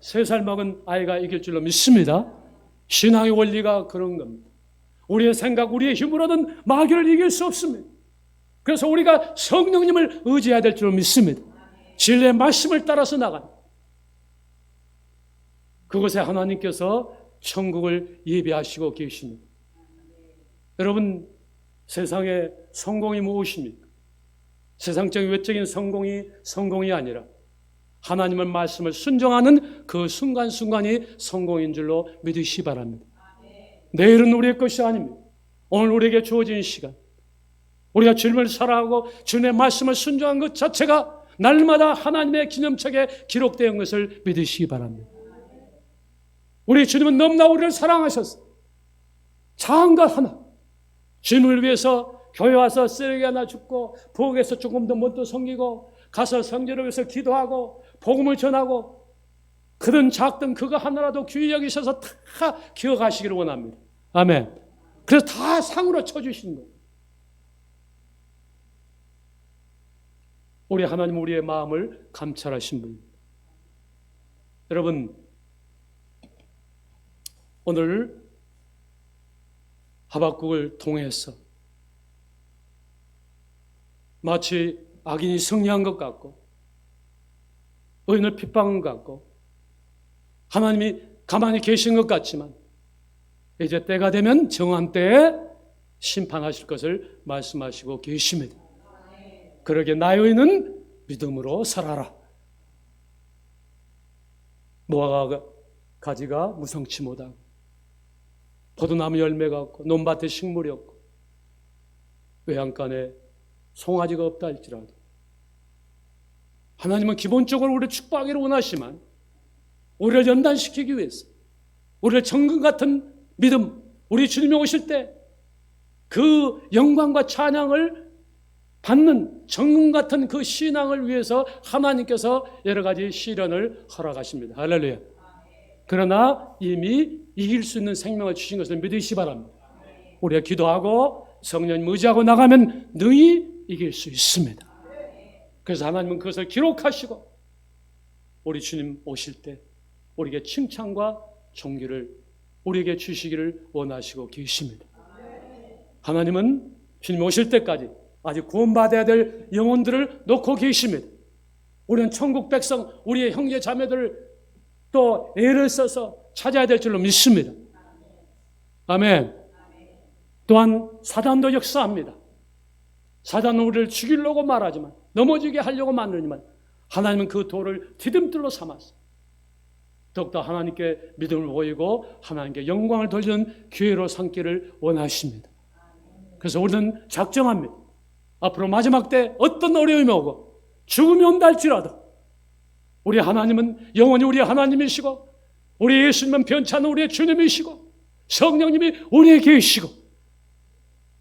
3살 먹은 아이가 이길 줄로 믿습니다. 신앙의 원리가 그런 겁니다. 우리의 생각, 우리의 힘으로는 마귀를 이길 수 없습니다. 그래서 우리가 성령님을 의지해야 될 줄로 믿습니다. 진리의 말씀을 따라서 나가는 그곳에 하나님께서 천국을 예비하시고 계십니다. 여러분, 세상의 성공이 무엇입니까? 세상적인 외적인 성공이 아니라 하나님의 말씀을 순종하는 그 순간순간이 성공인 줄로 믿으시기 바랍니다. 내일은 우리의 것이 아닙니다. 오늘 우리에게 주어진 시간, 우리가 주님을 사랑하고 주님의 말씀을 순종한 것 자체가 날마다 하나님의 기념책에 기록된 것을 믿으시기 바랍니다. 우리 주님은 너무나 우리를 사랑하셔서 작은 것 하나, 주님을 위해서 교회 와서 쓰레기 하나 줍고 부엌에서 조금도 못도 섬기고 가서 성전을 위해서 기도하고 복음을 전하고 크든 작든 그거 하나라도 귀히 여기셔서 다 기억하시기를 원합니다. 아멘. 그래서 다 상으로 쳐주신 거예요. 우리 하나님 우리의 마음을 감찰하신 분입니다. 여러분, 오늘 하박국을 통해서 마치 악인이 승리한 것 같고 의인을 핍박한 것 같고 하나님이 가만히 계신 것 같지만 이제 때가 되면 정한 때에 심판하실 것을 말씀하시고 계십니다. 그러게 나의 의인은 믿음으로 살아라. 무화과 가지가 무성치 못하고 포도나무 열매가 없고 논밭에 식물이 없고 외양간에 송아지가 없다 할지라도 하나님은 기본적으로 우리를 축복하기를 원하시지만 우리를 연단시키기 위해서 우리를 정금 같은 믿음, 우리 주님이 오실 때 그 영광과 찬양을 받는 정금 같은 그 신앙을 위해서 하나님께서 여러 가지 시련을 허락하십니다. 할렐루야. 그러나 이미 이길 수 있는 생명을 주신 것을 믿으시기 바랍니다. 우리가 기도하고 성령 의지하고 나가면 능히 이길 수 있습니다. 그래서 하나님은 그것을 기록하시고 우리 주님 오실 때 우리에게 칭찬과 존귀를 우리에게 주시기를 원하시고 계십니다. 하나님은 주님 오실 때까지 아직 구원받아야 될 영혼들을 놓고 계십니다. 우리는 천국 백성, 우리의 형제 자매들을 또 애를 써서 찾아야 될 줄로 믿습니다. 아멘. 또한 사단도 역사합니다. 사단은 우리를 죽이려고 말하지만 넘어지게 하려고 만들지만 하나님은 그 돌을 디딤돌로 삼아서 더욱더 하나님께 믿음을 보이고 하나님께 영광을 돌리는 기회로 삼기를 원하십니다. 그래서 우리는 작정합니다. 앞으로 마지막 때 어떤 어려움이 오고 죽음이 온다 할지라도 우리 하나님은 영원히 우리 하나님이시고 우리 예수님은 변치 않는 우리의 주님이시고 성령님이 우리에 계시고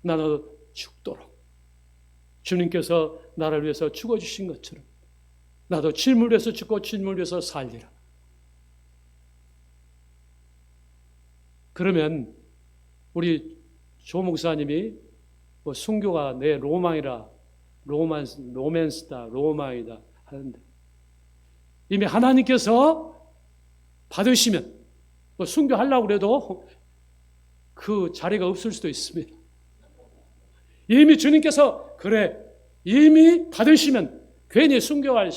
나도 죽도록 주님께서 나를 위해서 죽어주신 것처럼 나도 주님을 위해서 죽고 주님을 위해서 살리라. 그러면 우리 조 목사님이 뭐 순교가 내 로망이라 로맨스다 로망이다 하는데 이미 하나님께서 받으시면 뭐 순교하려고 그래도 그 자리가 없을 수도 있습니다. 이미 주님께서 그래 이미 받으시면 괜히 순교할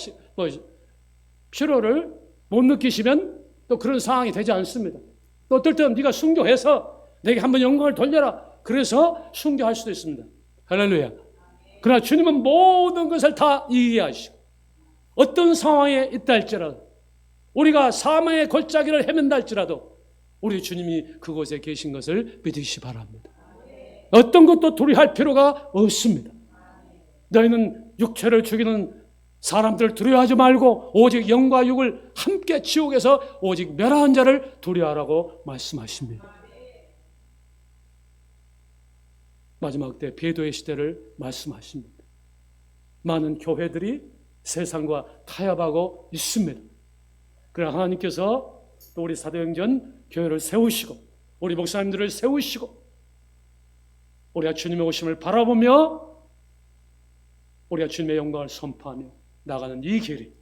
필요를 못 느끼시면 또 그런 상황이 되지 않습니다. 또 어떨 때는 네가 순교해서 내게 한번 영광을 돌려라. 그래서 순교할 수도 있습니다. 할렐루야. 그러나 주님은 모든 것을 다 이해하시고 어떤 상황에 있다 할지라도 우리가 사망의 골짜기를 헤맨다 할지라도 우리 주님이 그곳에 계신 것을 믿으시기 바랍니다. 어떤 것도 두려워할 필요가 없습니다. 너희는 육체를 죽이는 사람들을 두려워하지 말고 오직 영과 육을 함께 지옥에서 오직 멸하는 자를 두려워하라고 말씀하십니다. 마지막 때 배도의 시대를 말씀하십니다. 많은 교회들이 세상과 타협하고 있습니다. 그러나 하나님께서 또 우리 사도행전 교회를 세우시고 우리 목사님들을 세우시고 우리가 주님의 오심을 바라보며 우리가 주님의 영광을 선포하며 나가는 이 길이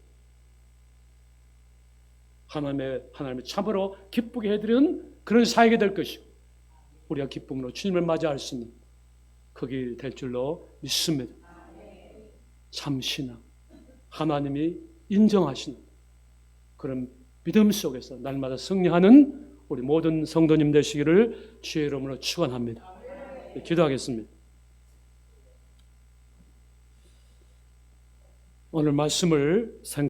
하나님의 참으로 기쁘게 해드리는 그런 사역이 될 것이고 우리가 기쁨으로 주님을 맞이할 수 있는 그 길 될 줄로 믿습니다. 참 신앙, 하나님이 인정하시는 그런 믿음 속에서 날마다 승리하는 우리 모든 성도님 되시기를 주의 이름으로 축원합니다. 기도하겠습니다. 오늘 말씀을